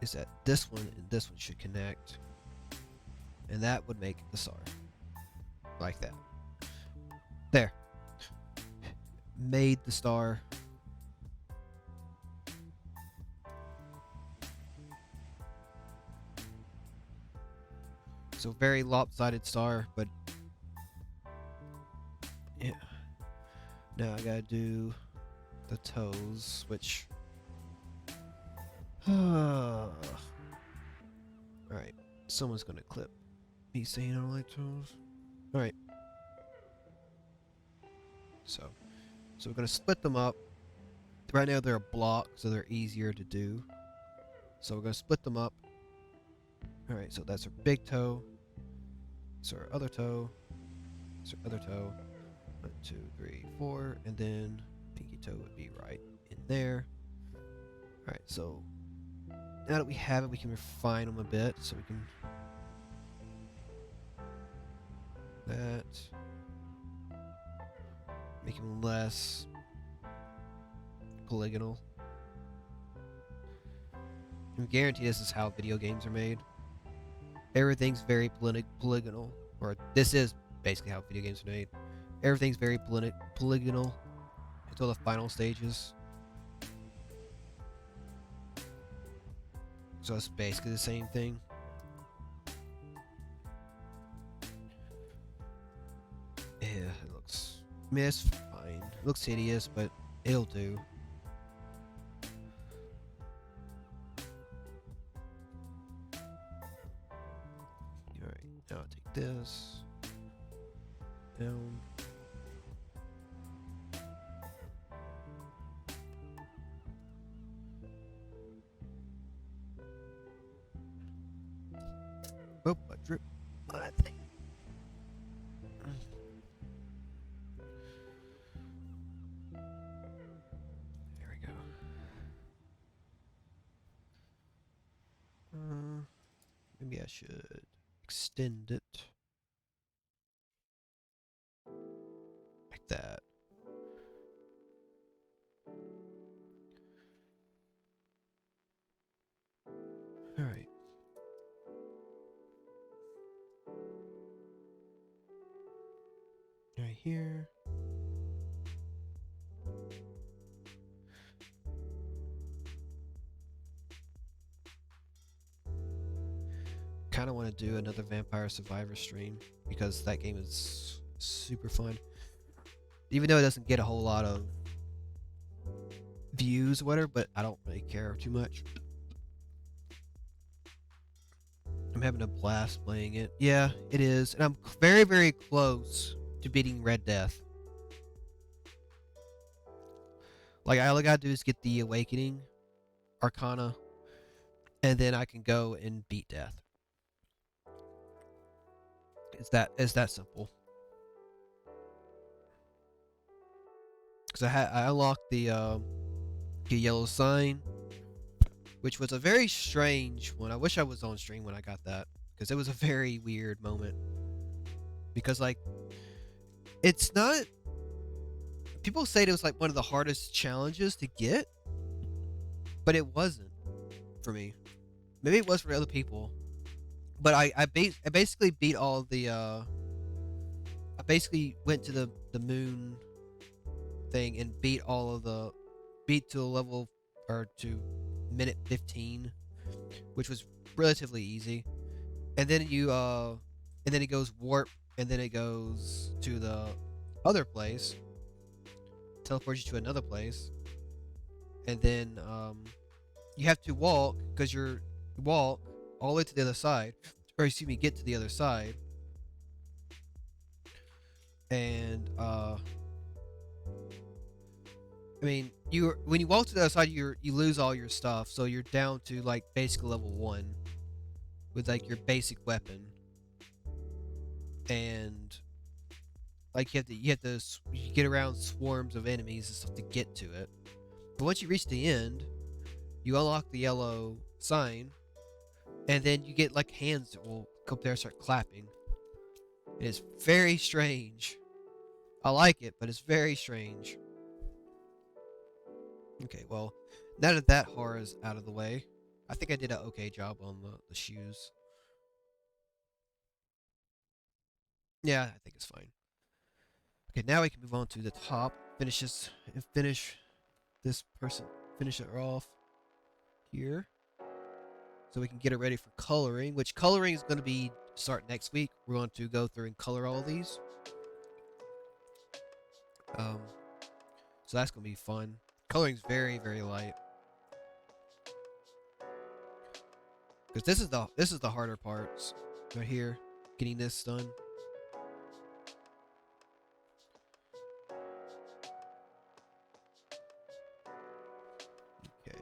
Is that this one and this one should connect. And that would make the star. Like that. There. Made the star. So very lopsided star, but yeah. Now I gotta do the toes, which alright. Someone's gonna clip me saying I don't like toes. Alright. So we're gonna split them up. Right now they're a block, so they're easier to do. So we're gonna split them up. Alright, so that's our big toe. So our other toe. So our other toe. 1, 2, 3, 4, and then pinky toe would be right in there. Alright, so now that we have it, we can refine them a bit. So we can that make them less polygonal. I guarantee this is how video games are made. Everything's very polygonal, or this is basically how video games are made. Everything's very polygonal until the final stages. So it's basically the same thing. Yeah, it looks... I mean, it's fine. It looks hideous, but it'll do. Alright, now I'll take this. Down. Oh, I drip on that thing. There we go. Maybe I should extend it. Like that. Alright. Right here. Kind of want to do another Vampire Survivor stream because that game is super fun. Even though it doesn't get a whole lot of views or whatever, but I don't really care too much. I'm having a blast playing it. Yeah, it is. And I'm very, very close to beating Red Death. Like, all I gotta do is get the Awakening Arcana, and then I can go and beat Death. It's that simple. Because I unlocked the yellow sign, which was a very strange one. I wish I was on stream when I got that, because it was a very weird moment. Because, like, it's not... People say it was, like, one of the hardest challenges to get, but it wasn't for me. Maybe it was for other people. But I basically beat all the... I basically went to the moon thing and beat all of the... Beat to a level... Or to minute 15 which was relatively easy. And then and then it goes warp, and then it goes to the other place, teleports you to another place, and then you have to walk because you're walk all the way to the other side, or excuse me, get to the other side, and I mean, when you walk to the other side, you lose all your stuff, so you're down to like basically level 1 with like your basic weapon, and like you get around swarms of enemies and stuff to get to it. But once you reach the end, you unlock the yellow sign, and then you get like hands that will come up there and start clapping. It is very strange. I like it, but it's very strange. Okay, well, now that that horror is out of the way, I think I did an okay job on the shoes. Yeah, I think it's fine. Okay, now we can move on to the top. Finish this person. Finish it off here. So we can get it ready for coloring, which coloring is going to be start next week. We're going to go through and color all of these. So that's going to be fun. Coloring's very, very light. Because this is the harder parts right here, getting this done. Okay.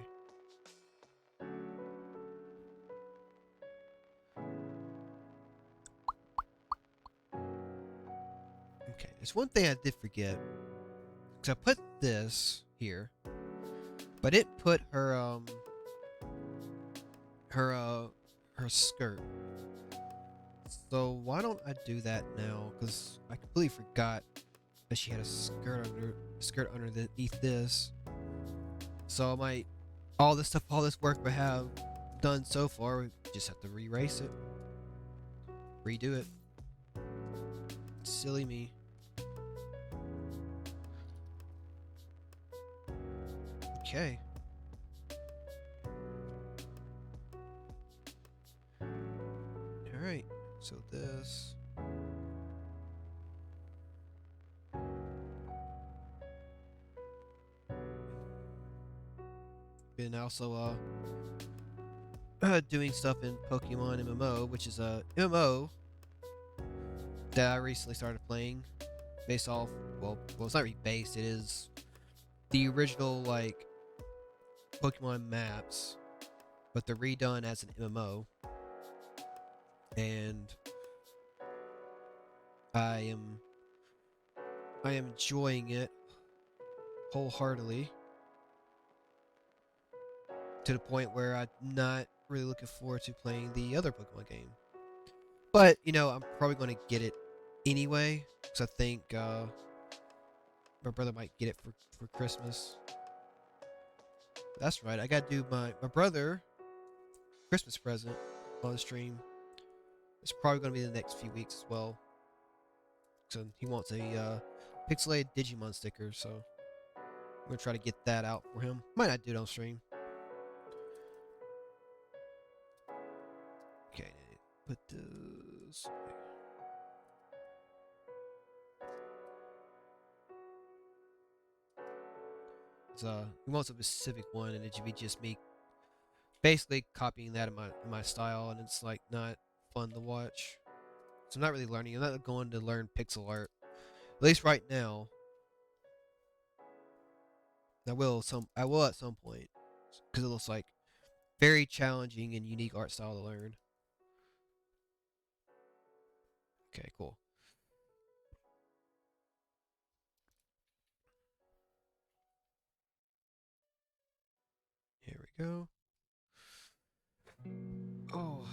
Okay, there's one thing I did forget. Because I put this here, but it put her her skirt. So why don't I do that now? Because I completely forgot that she had a skirt underneath this. So I might all this work we have done so far, we just have to re-erase it, redo it. Silly me. Okay. All right. So this. Been also doing stuff in Pokemon MMO, which is a MMO that I recently started playing, based off well, it's not really based. It is the original like Pokemon maps, but they're redone as an MMO, and I am enjoying it wholeheartedly to the point where I'm not really looking forward to playing the other Pokemon game. But you know, I'm probably going to get it anyway because I think my brother might get it for Christmas. That's right. I gotta do my brother Christmas present on the stream. It's probably gonna be the next few weeks as well. So he wants a pixelated Digimon sticker, so I'm gonna try to get that out for him. Might not do it on stream. Okay, put this. He wants a specific one, and it should be just me basically copying that in my style, and it's like not fun to watch. So I'm not really learning. I'm not going to learn pixel art, at least right now. I will at some point because it looks like very challenging and unique art style to learn. Okay, cool. Here we go. Oh,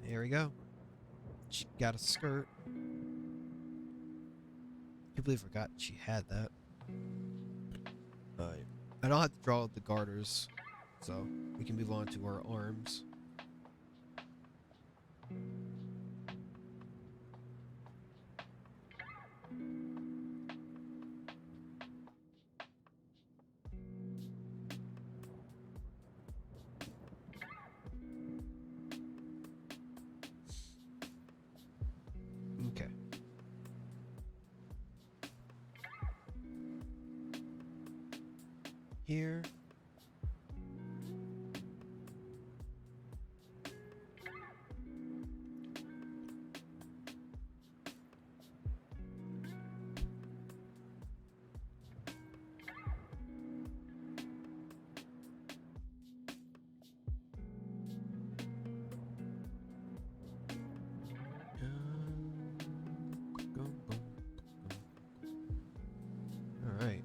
there we go. She got a skirt. I can't believe I forgot she had that. Alright. I don't have to draw the garters, so we can move on to our arms. here. Alright.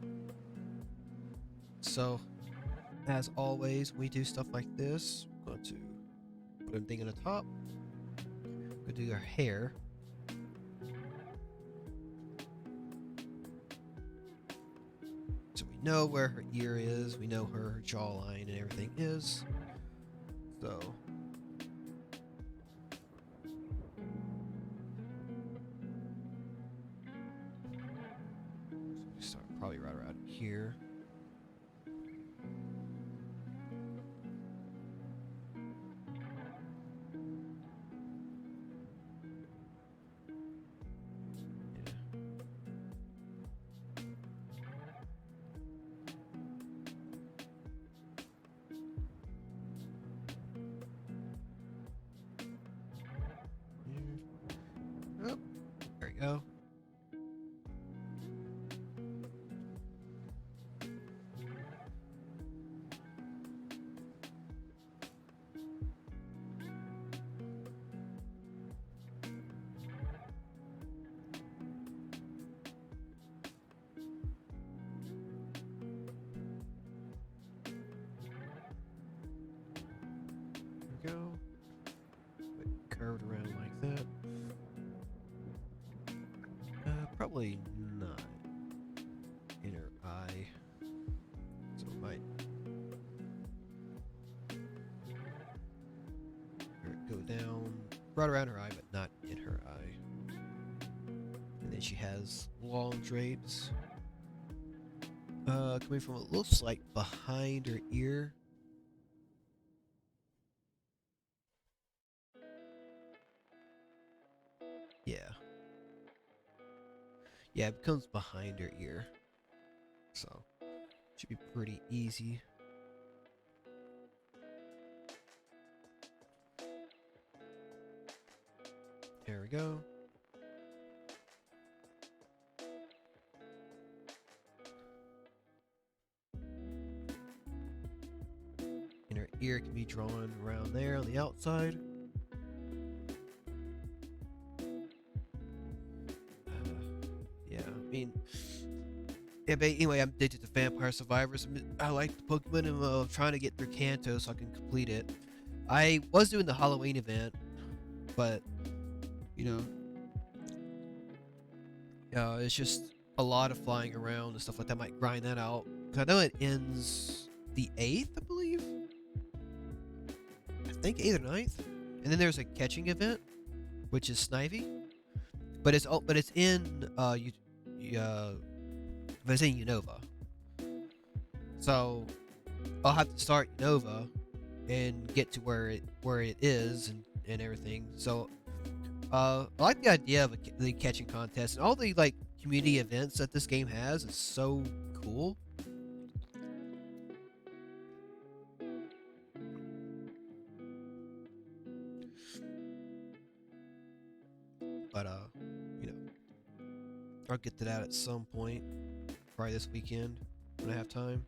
So, as always, we do stuff like this. I'm going to put a thing in the top. Go do her hair. So we know where her ear is, we know where her jawline and everything is. So we start probably right around here. Oh, there we go. There we go. Curved around like that. Probably not in her eye. So it might go down right around her eye, but not in her eye. And then she has long drapes coming from what looks like behind her ear. Yeah. Yeah, it comes behind her ear. So, should be pretty easy. There we go. And her ear can be drawn around there on the outside. Yeah, I mean, yeah, but anyway, I'm addicted to Vampire Survivors. I like the Pokemon, and I'm trying to get through Kanto so I can complete it. I was doing the Halloween event, but you know, it's just a lot of flying around and stuff like that. Might grind that out. 'Cause I know it ends the 8th, I believe. I think 8th or 9th. And then there's a catching event, which is Snivy, but it's in but it's in Unova. So I'll have to start Unova and get to where it is and everything. So I like the idea of the catching contest and all the like community events that this game has. Is so cool. But you know, I'll get to that at some point, probably this weekend when I have time.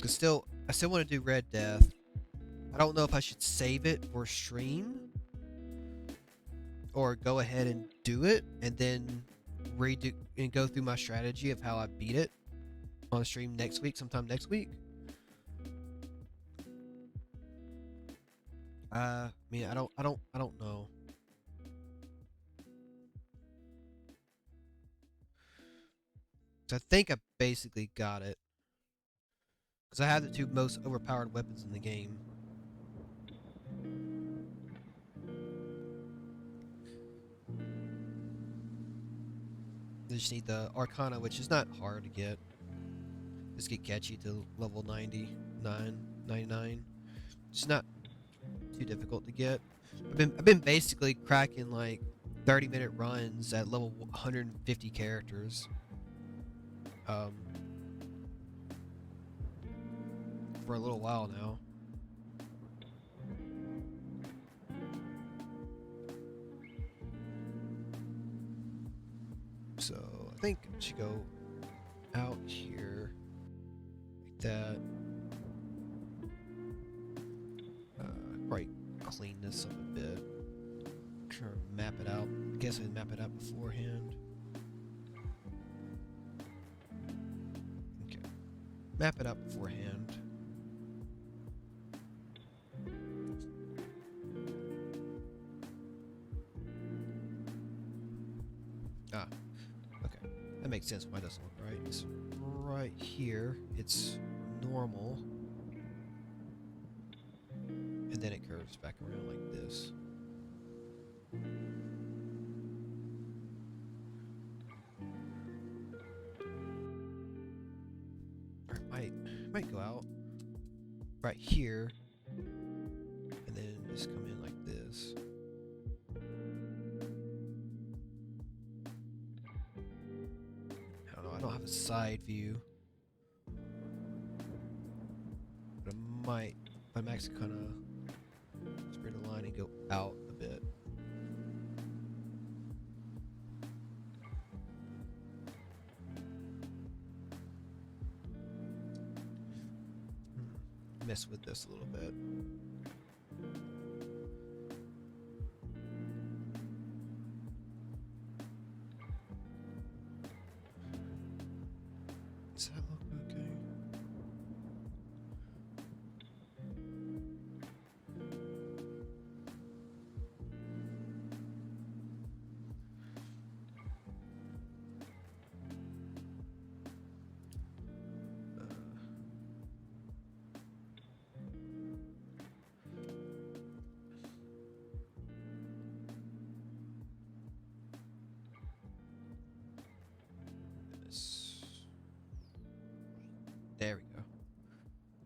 Cause I still want to do Red Death. I don't know if I should save it for stream or go ahead and do it and then redo and go through my strategy of how I beat it on stream next week, sometime next week. I mean, I don't know. So I think I basically got it. Because I have the two most overpowered weapons in the game. I just need the Arcana, which is not hard to get. Just get catchy to level 99. It's not too difficult to get. I've been basically cracking like 30-minute runs at level 150 characters. um, for a little while now. So I think I should go out here like that. Probably clean this up a bit. Try to map it out. I guess I'd map it out beforehand. Okay. Map it out beforehand. Ah, okay. That makes sense why it doesn't look right. It's right here. It's normal. And then it curves back around like this. Or it might go out right here. And then just come in like this. I don't know, I don't have a side view. But I might, but I'm actually kind of spread the line and go out a bit. Mess with this a little bit. Does that look okay? There we go.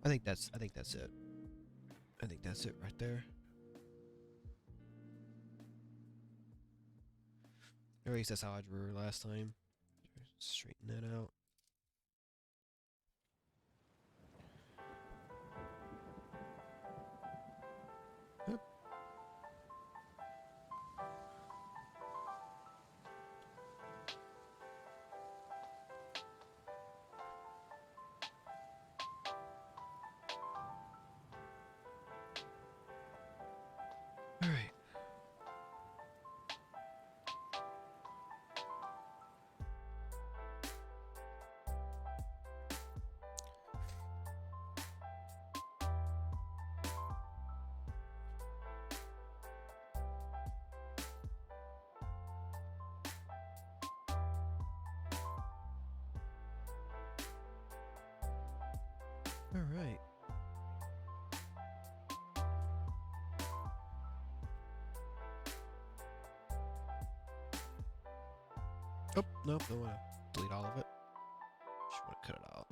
I think that's it. I think that's it right there. Or at least that's how I drew her last time. Straighten that out. Yep. All right. All right. Oh, nope, don't want to delete all of it. Just want to cut it out.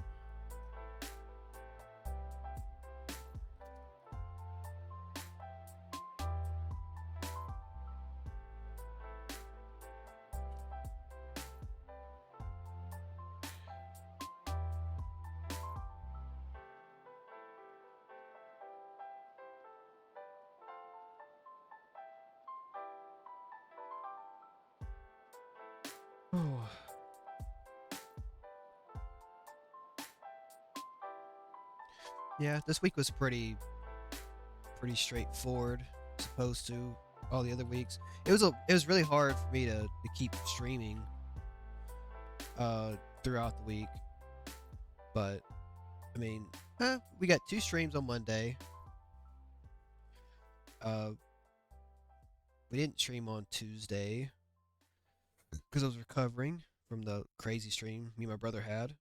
Oh. Yeah, this week was pretty straightforward, as opposed to all the other weeks. It was really hard for me to keep streaming throughout the week. But I mean, we got 2 streams on Monday. We didn't stream on Tuesday because I was recovering from the crazy stream me and my brother had.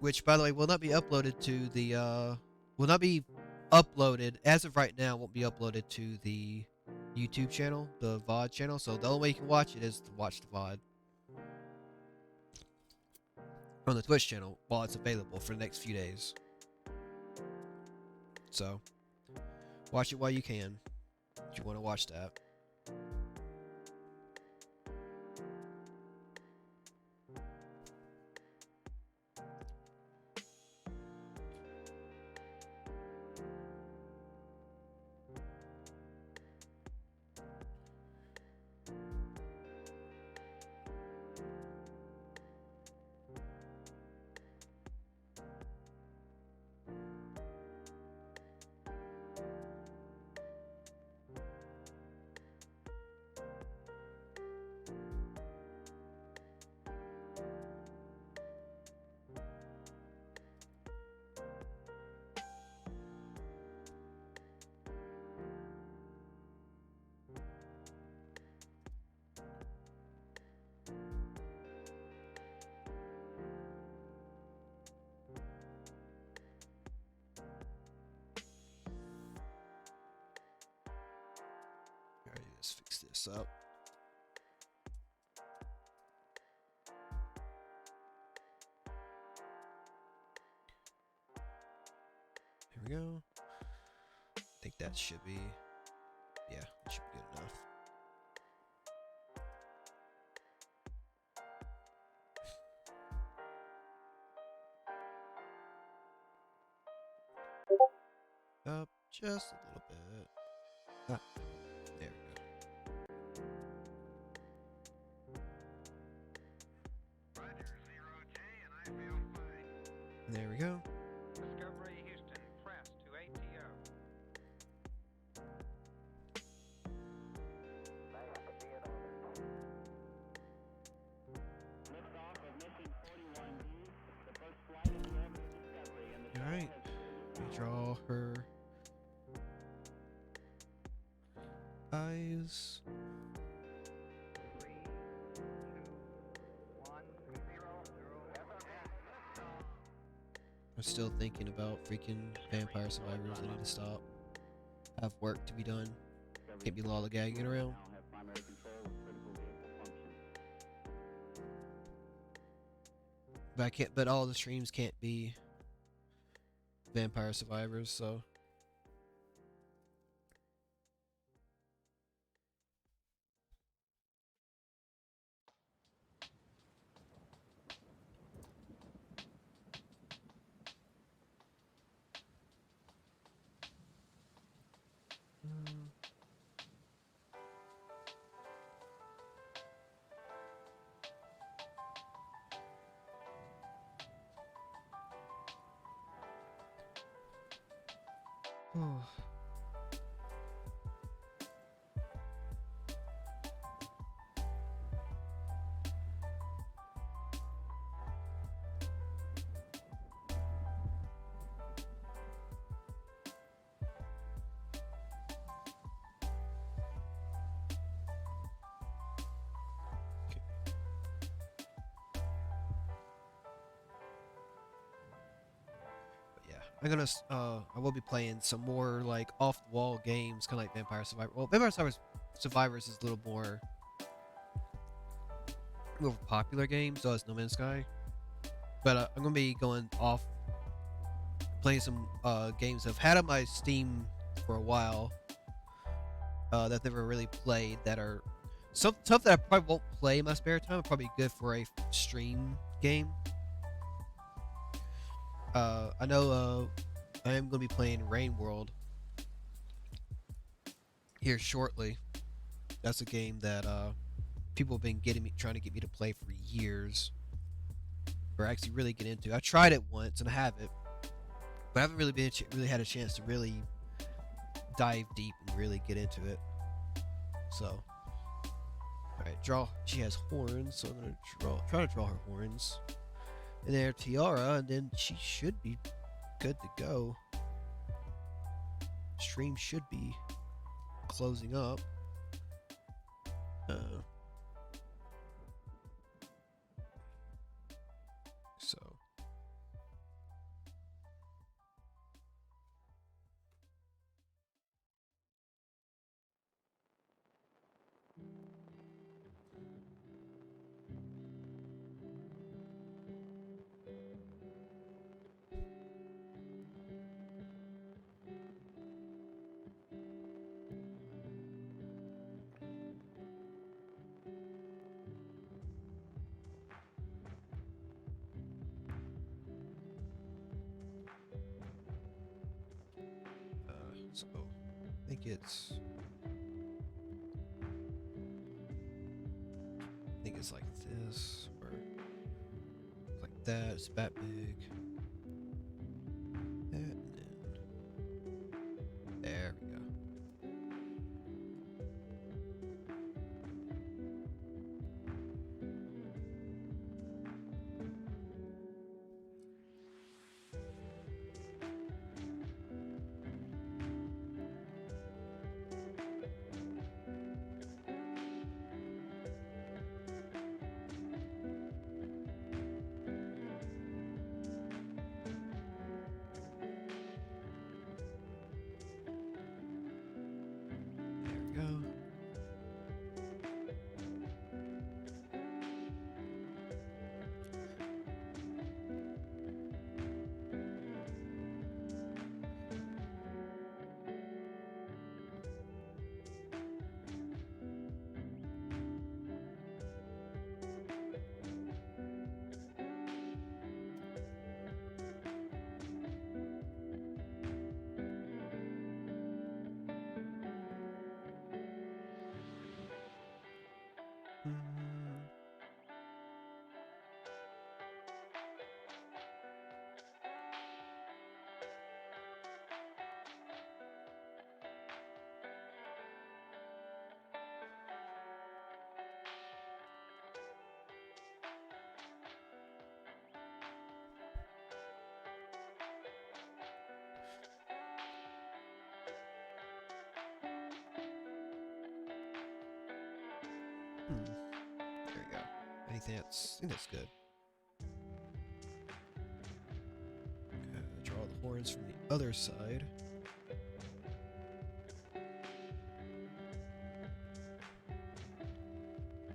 Which, by the way, will not be uploaded to the will not be uploaded as of right now. Won't be uploaded to the YouTube channel, the VOD channel. So the only way you can watch it is to watch the VOD on the Twitch channel while it's available for the next few days. So watch it while you can, if you want to watch that. Let's fix this up. Here we go. I think that should be, yeah, it should be good enough. Up just a little bit. Ah, there we go. There we go. Discovery Houston, press to ATO. Liftoff of mission 41B, the first flight of the Ever Discovery, and the Alright. Let me draw her eyes. 3, 2, 1, 0, 0. I'm still thinking about freaking Vampire Survivors. I need to stop. I have work to be done. Can't be lollygagging around. now have primary control of critical vehicle function. But I can't. But all the streams can't be Vampire Survivors. So oh. Yeah, I'm gonna. I will be playing some more like off-the-wall games, kind of like Vampire Survivor. Well, Survivors is a little more popular game, so is No Man's Sky. But I'm gonna be going off, playing some games I've had on my Steam for a while that I've never really played. That are some stuff that I probably won't play in my spare time. Probably good for a stream game. I know I am going to be playing Rain World here shortly. That's a game that people have been trying to get me to play for years, or actually really get into. I tried it once and I have it, but I haven't really had a chance to really dive deep and really get into it. So, all right, draw. She has horns, so I'm gonna try to draw her horns, and then her tiara, and then she should be good to go. Stream should be closing up. So. So I think it's like this or like that. It's that big. That and then there we go. There we go. Anything else? I think that's good. Draw the horns from the other side.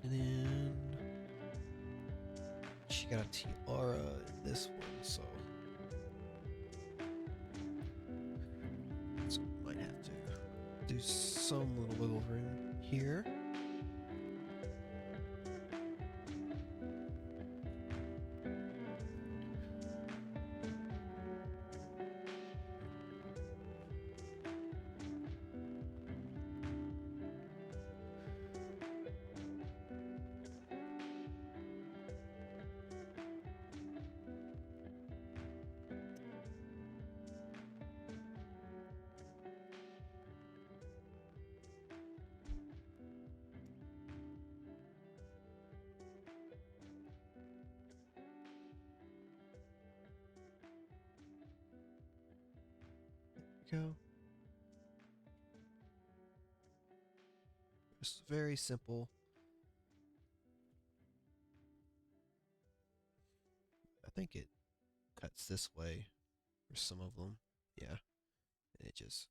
And then she got a tiara in this one, so we might have to do some little wiggle room here. Go. Just very simple. I think it cuts this way for some of them. Yeah. And it just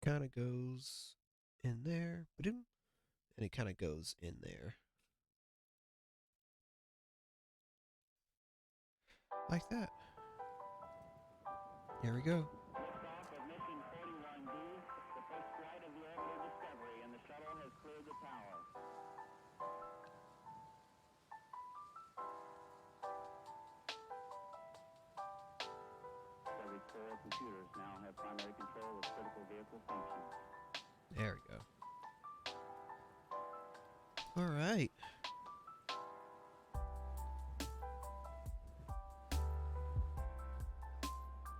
kind of goes in there. Ba-doom, and it kind of goes in there. Like that. There we go. Liftoff of mission 41D, the first flight of the orbital Discovery, and the shuttle has cleared the tower. Discovery's core computers now have primary control of critical vehicle functions. There we go. All right.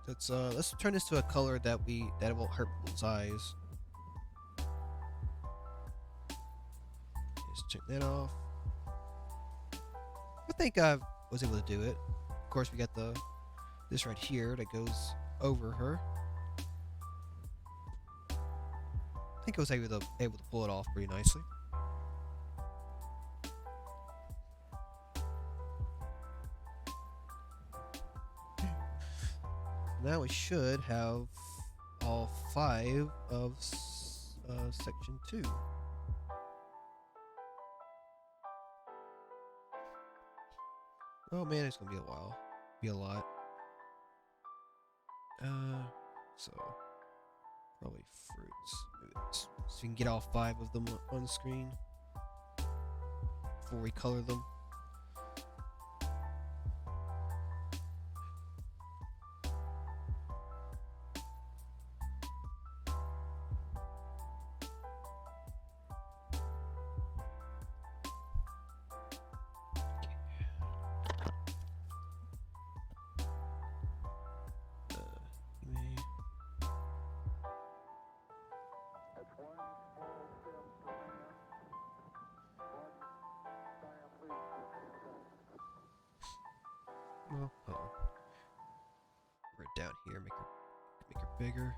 Let's turn this to a color that won't hurt people's eyes. Just check that off. I think I was able to do it. Of course, we got this right here that goes over her. I think I was able to pull it off pretty nicely. Now we should have all 5 of section 2. Oh man, it's gonna be a while. Be a lot. So probably fruits. Maybe so we can get all 5 of them on screen before we color them. That's one small step for man, one giant leap for mankind. Well, hold on. Right down here, make her bigger.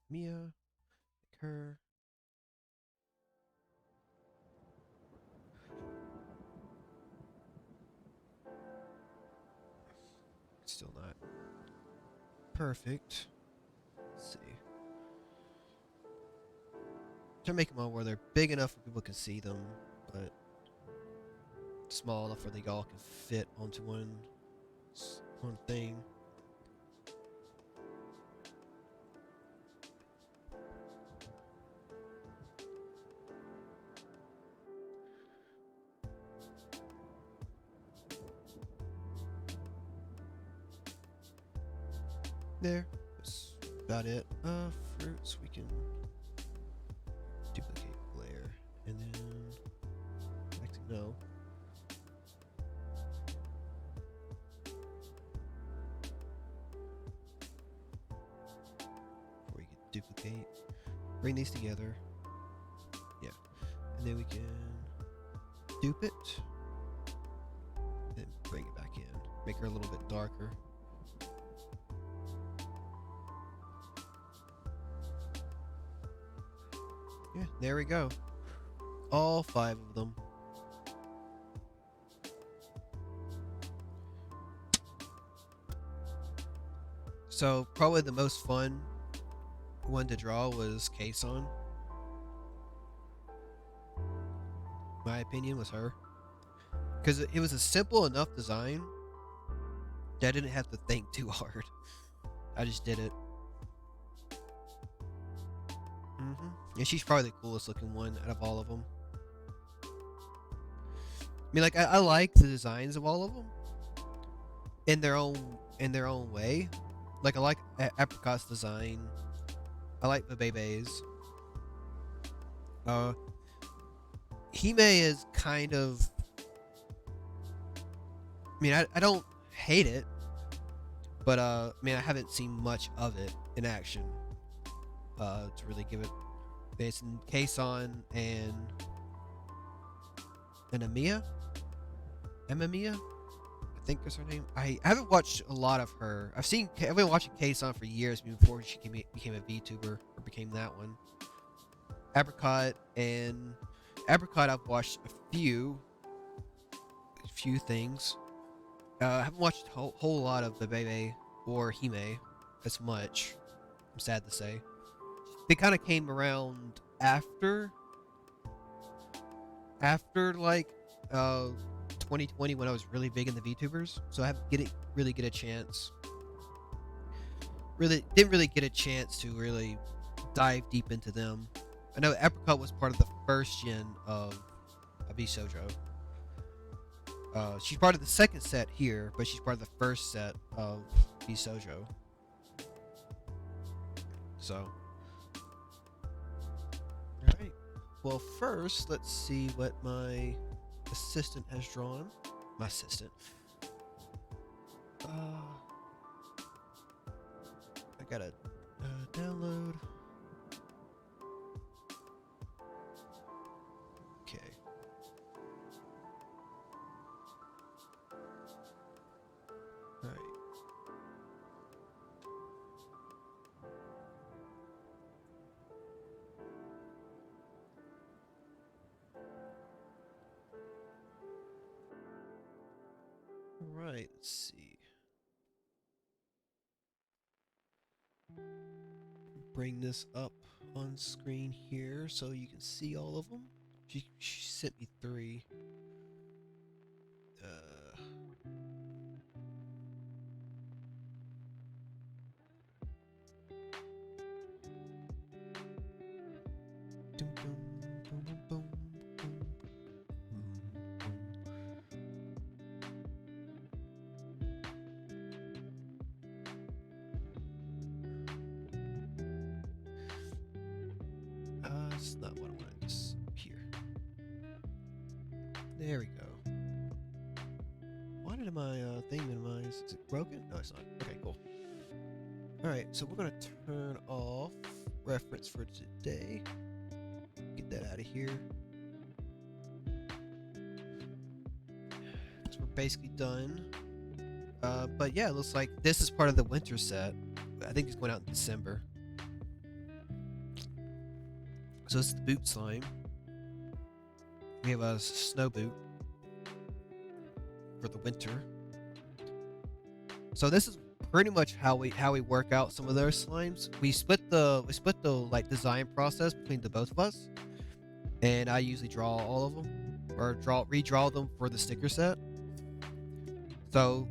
Mia, make her. Still not perfect. Let's see. Try to make them all where they're big enough where people can see them, but small enough where they all can fit onto one thing. There. That's about it. Fruits we can duplicate layer. And then actually no. duplicate, bring these together. Yeah, and then we can dupe it, then bring it back in, make her a little bit darker. Yeah, there we go. All 5 of them. So probably the most fun one to draw was Kason. My opinion was her, because it was a simple enough design that I didn't have to think too hard. I just did it. And she's probably the coolest looking one out of all of them. I mean, like I like the designs of all of them in their own way. Like I like Apricot's design. I like the Bebe's. Hime is kind of. I mean, I don't hate it, but I mean, I haven't seen much of it in action to really give it. It's in Kason and Amamiya. I think is her name. I haven't watched a lot of her. I've been watching Kason for years before she became a VTuber or became that one. Apricot I've watched a few things. I haven't watched a whole lot of the Bebe or Hime as much. I'm sad to say. They kind of came around after like 2020 when I was really big in the VTubers, so I didn't really get a chance to really dive deep into them. I know Apricot was part of the first gen of Vshojo. She's part of the second set here, but she's part of the first set of Vshojo. So, alright. Well, first, let's see what my assistant has drawn. My assistant. I gotta download. Okay. Alright. Alright, let's see. Bring this up on screen here so you can see all of them. She sent me 3. Dum, dum, boom, boom, boom, boom. It's not what I wanted. Just here. There we go. Why did my thing minimize? Is it broken? No, it's not. Okay, cool. Alright, so we're gonna turn off reference for today. Get that out of here. So we're basically done. But yeah, it looks like this is part of the winter set. I think it's going out in December. So this is the boot slime. We have a snow boot for the winter. So this is pretty much how we work out some of those slimes. We split the like design process between the both of us, and I usually draw all of them or redraw them for the sticker set. So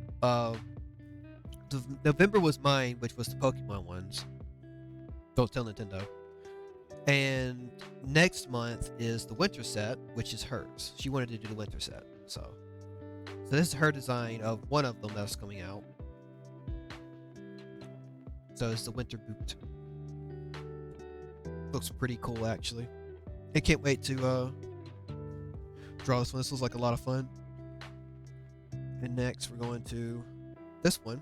November was mine, which was the Pokemon ones. Don't tell Nintendo. And next month is the winter set, which is hers. She wanted to do the winter set, so this is her design of one of them that's coming out. So it's the winter boot. Looks pretty cool, actually. I can't wait to draw this one. This looks like a lot of fun. And next we're going to this one,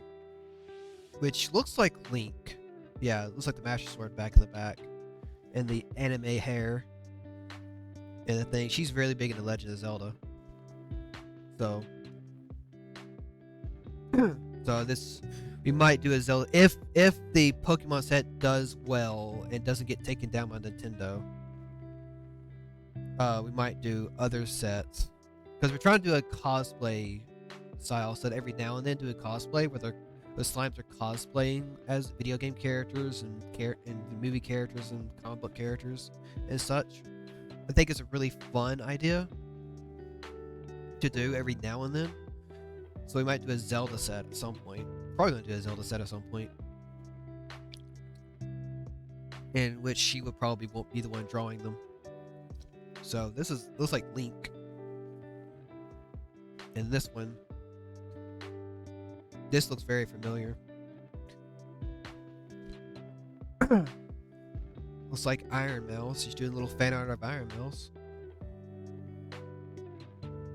which looks like Link. Yeah, it looks like the Master Sword back in the back, and the anime hair, and the thing. She's really big into Legend of Zelda. So, so this we might do a Zelda if the Pokemon set does well and doesn't get taken down by Nintendo. We might do other sets because we're trying to do a cosplay style set every now and then. Do a cosplay where the slimes are cosplaying as video game characters and movie characters and comic book characters and such. I think it's a really fun idea to do every now and then. So we might do a Zelda set at some point. Probably gonna do a Zelda set at some point, in which she would probably won't be the one drawing them. So this looks like Link, and this one, this looks very familiar. Looks like Iron Mouse. She's doing a little fan art of Iron Mouse,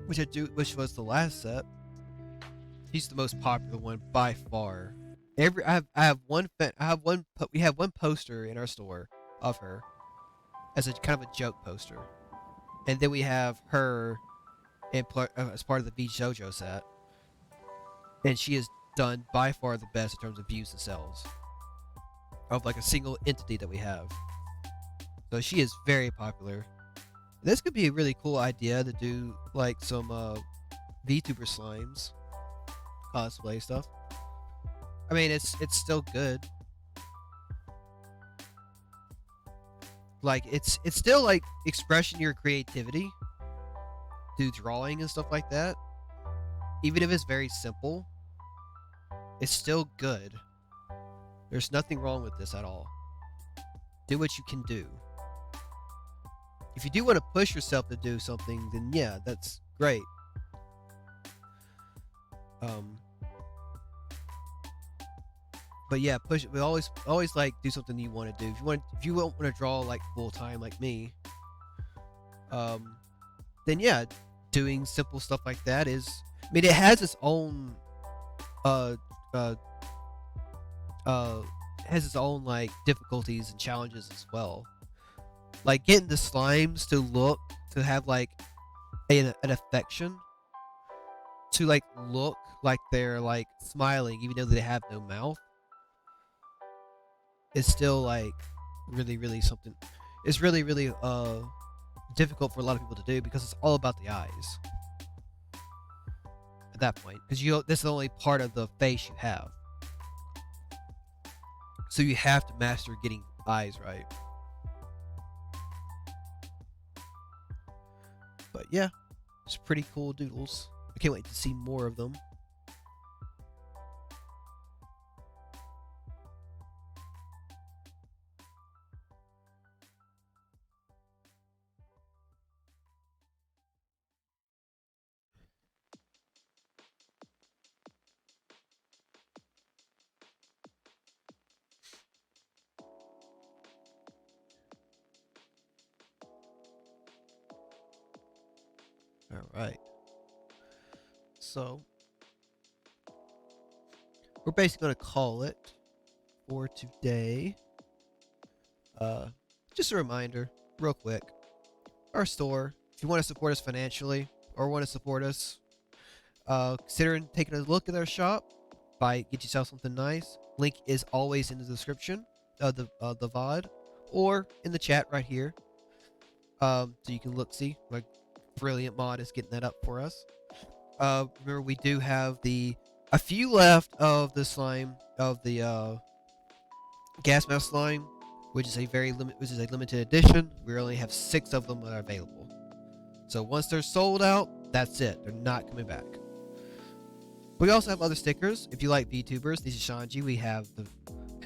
which was the last set. She's the most popular one by far. We have one poster in our store of her as a kind of a joke poster, and then we have her as part of the Vshojo set, and she has done by far the best in terms of views and sales of like a single entity that we have. So she is very popular. This could be a really cool idea to do like some VTuber slimes cosplay stuff. I mean, it's still good. Like it's still like expressing your creativity through drawing and stuff like that. Even if it's very simple, it's still good. There's nothing wrong with this at all. Do what you can do. If you do want to push yourself to do something, then yeah, that's great. But yeah, push. We always like do something you want to do. If you don't want to draw like full time like me, then yeah, doing simple stuff like that is. I mean, it has its own, like difficulties and challenges as well. Like getting the slimes to have like an affection, to like look like they're like smiling even though they have no mouth. It's still like really something. It's really difficult for a lot of people to do because it's all about the eyes at that point, because this is the only part of the face you have, so you have to master getting eyes right. But yeah, it's pretty cool doodles. I can't wait to see more of them. All right. So we're basically going to call it for today. Just a reminder, real quick. Our store, if you want to support us financially or want to support us, consider taking a look at our shop. Get yourself something nice. Link is always in the description of the VOD or in the chat right here. So you can see my brilliant mod is getting that up for us. Remember, we do have a few left of the slime of the gas mask slime, which is a limited edition. We only have 6 of them that are available. So once they're sold out, that's it. They're not coming back. We also have other stickers. If you like VTubers, this is Shanji. We have the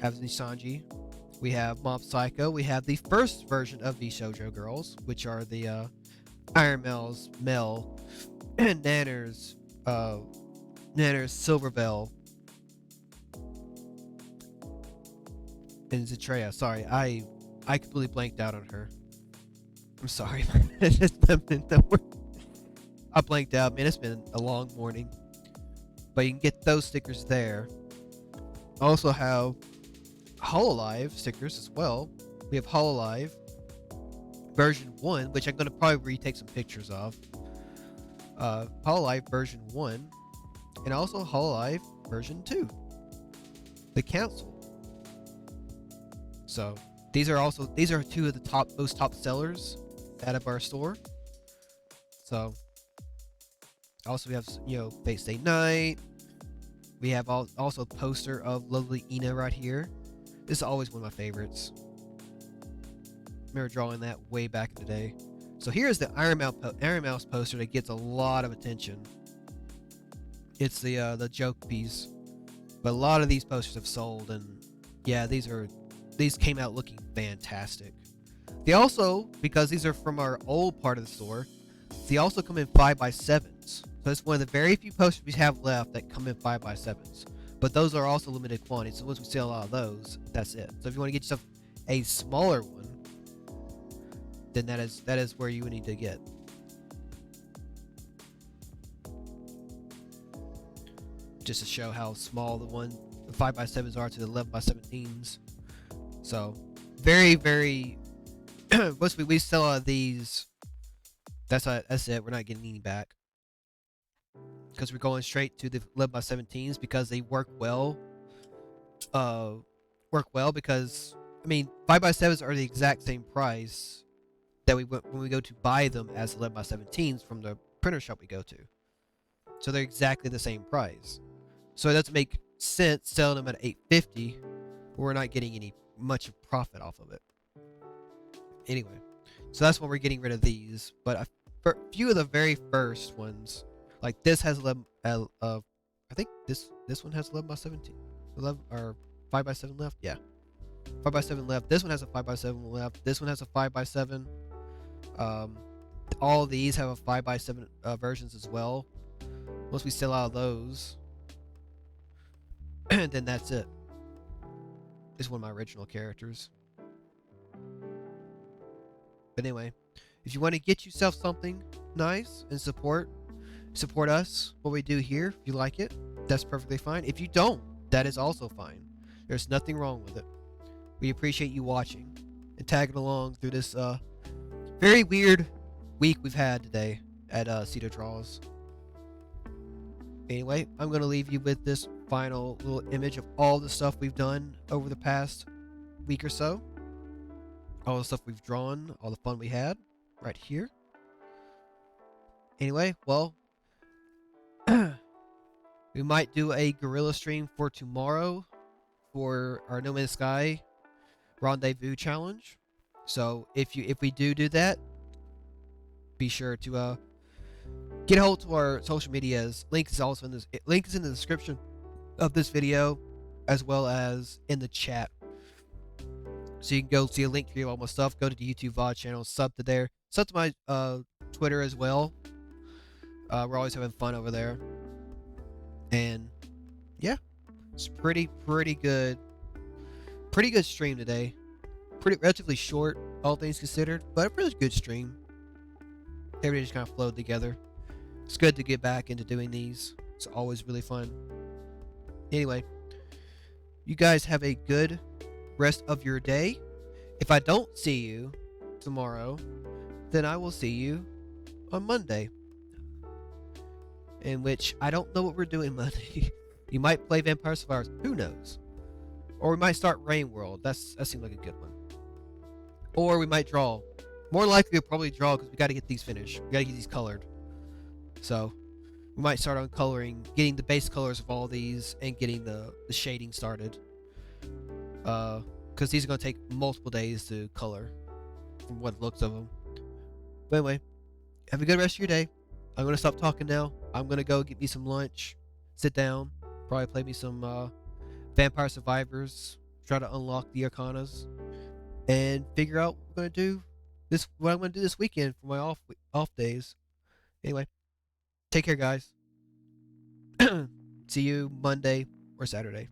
Shanji. We have Mob Psycho. We have the first version of Vshojo girls, which are the Iron Mel's Mel and Nanner's Silverbell and Zetreya. Sorry, I completely blanked out on her. I'm sorry. I blanked out, man. It's been a long morning. But you can get those stickers there. I also have Hololive stickers as well. We have Hololive version 1, which I'm going to probably retake some pictures of. Hololive version 1, and also Hololive version 2, the council. So these are two of the most top sellers out of our store. So also we have, you know, Fate Stay Night. We have also a poster of lovely Ina right here. This is always one of my favorites. I remember drawing that way back in the day. So here's the Iron Mouse poster that gets a lot of attention. It's the joke piece, but a lot of these posters have sold, and yeah, these came out looking fantastic. They also, because these are from our old part of the store, they also come in 5x7s. So it's one of the very few posters we have left that come in 5x7s. But those are also limited quantity, so once we sell out of those, that's it. So if you want to get yourself a smaller one, then that is where you would need to get. Just to show how small the 5x7s are to the 11x17s. So very, very once we sell out of these, that's it. We're not getting any back, because we're going straight to the 11x17s because they work well. Because I mean 5x7s are the exact same price that when we go to buy them as 11x17s from the printer shop we go to. So they're exactly the same price. So it doesn't make sense selling them at $8.50. We're not getting any much profit off of it. Anyway, so that's why we're getting rid of these. But a few of the very first ones, like this has 11. I think this one has 11x17, 11 or 5x7 left. Yeah, 5x7 left. This one has a 5x7 left. This one has a 5x7. All these have a 5x7 versions as well. Once we sell out of those, then that's it. This is one of my original characters. But anyway, if you want to get yourself something nice and support us, what we do here, if you like it, that's perfectly fine. If you don't, that is also fine. There's nothing wrong with it. We appreciate you watching and tagging along through this very weird week we've had today at Cedar Draws. Anyway, I'm going to leave you with this final little image of all the stuff we've done over the past week or so. All the stuff we've drawn, all the fun we had, right here. Anyway, well, we might do a guerrilla stream for tomorrow for our No Man's Sky Rendezvous challenge. So if we do that, be sure to get a hold to our social medias. Link is in the description of this video, as well as in the chat. So you can go see a link for all my stuff. Go to the YouTube VOD channel, sub to there. Sub to my Twitter as well. We're always having fun over there. And yeah, it's pretty good. Pretty good stream today. Relatively short, all things considered, but a really good stream. Everybody just kind of flowed together. It's good to get back into doing these. It's always really fun. Anyway, you guys have a good rest of your day. If I don't see you tomorrow, then I will see you on Monday. In which I don't know what we're doing Monday. You might play Vampire Survivors. Who knows? Or we might start Rain World. That seems like a good one. Or we might draw. More likely we'll probably draw because we got to get these finished. We got to get these colored. So we might start on coloring, getting the base colors of all these, and getting the shading started. Because these are going to take multiple days to color from what looks of them. But anyway, have a good rest of your day. I'm going to stop talking now. I'm going to go get me some lunch, sit down, probably play me some Vampire Survivors, try to unlock the Arcanas, and figure out what I'm going to do this weekend for my off days. Anyway, take care, guys. See you Monday or Saturday.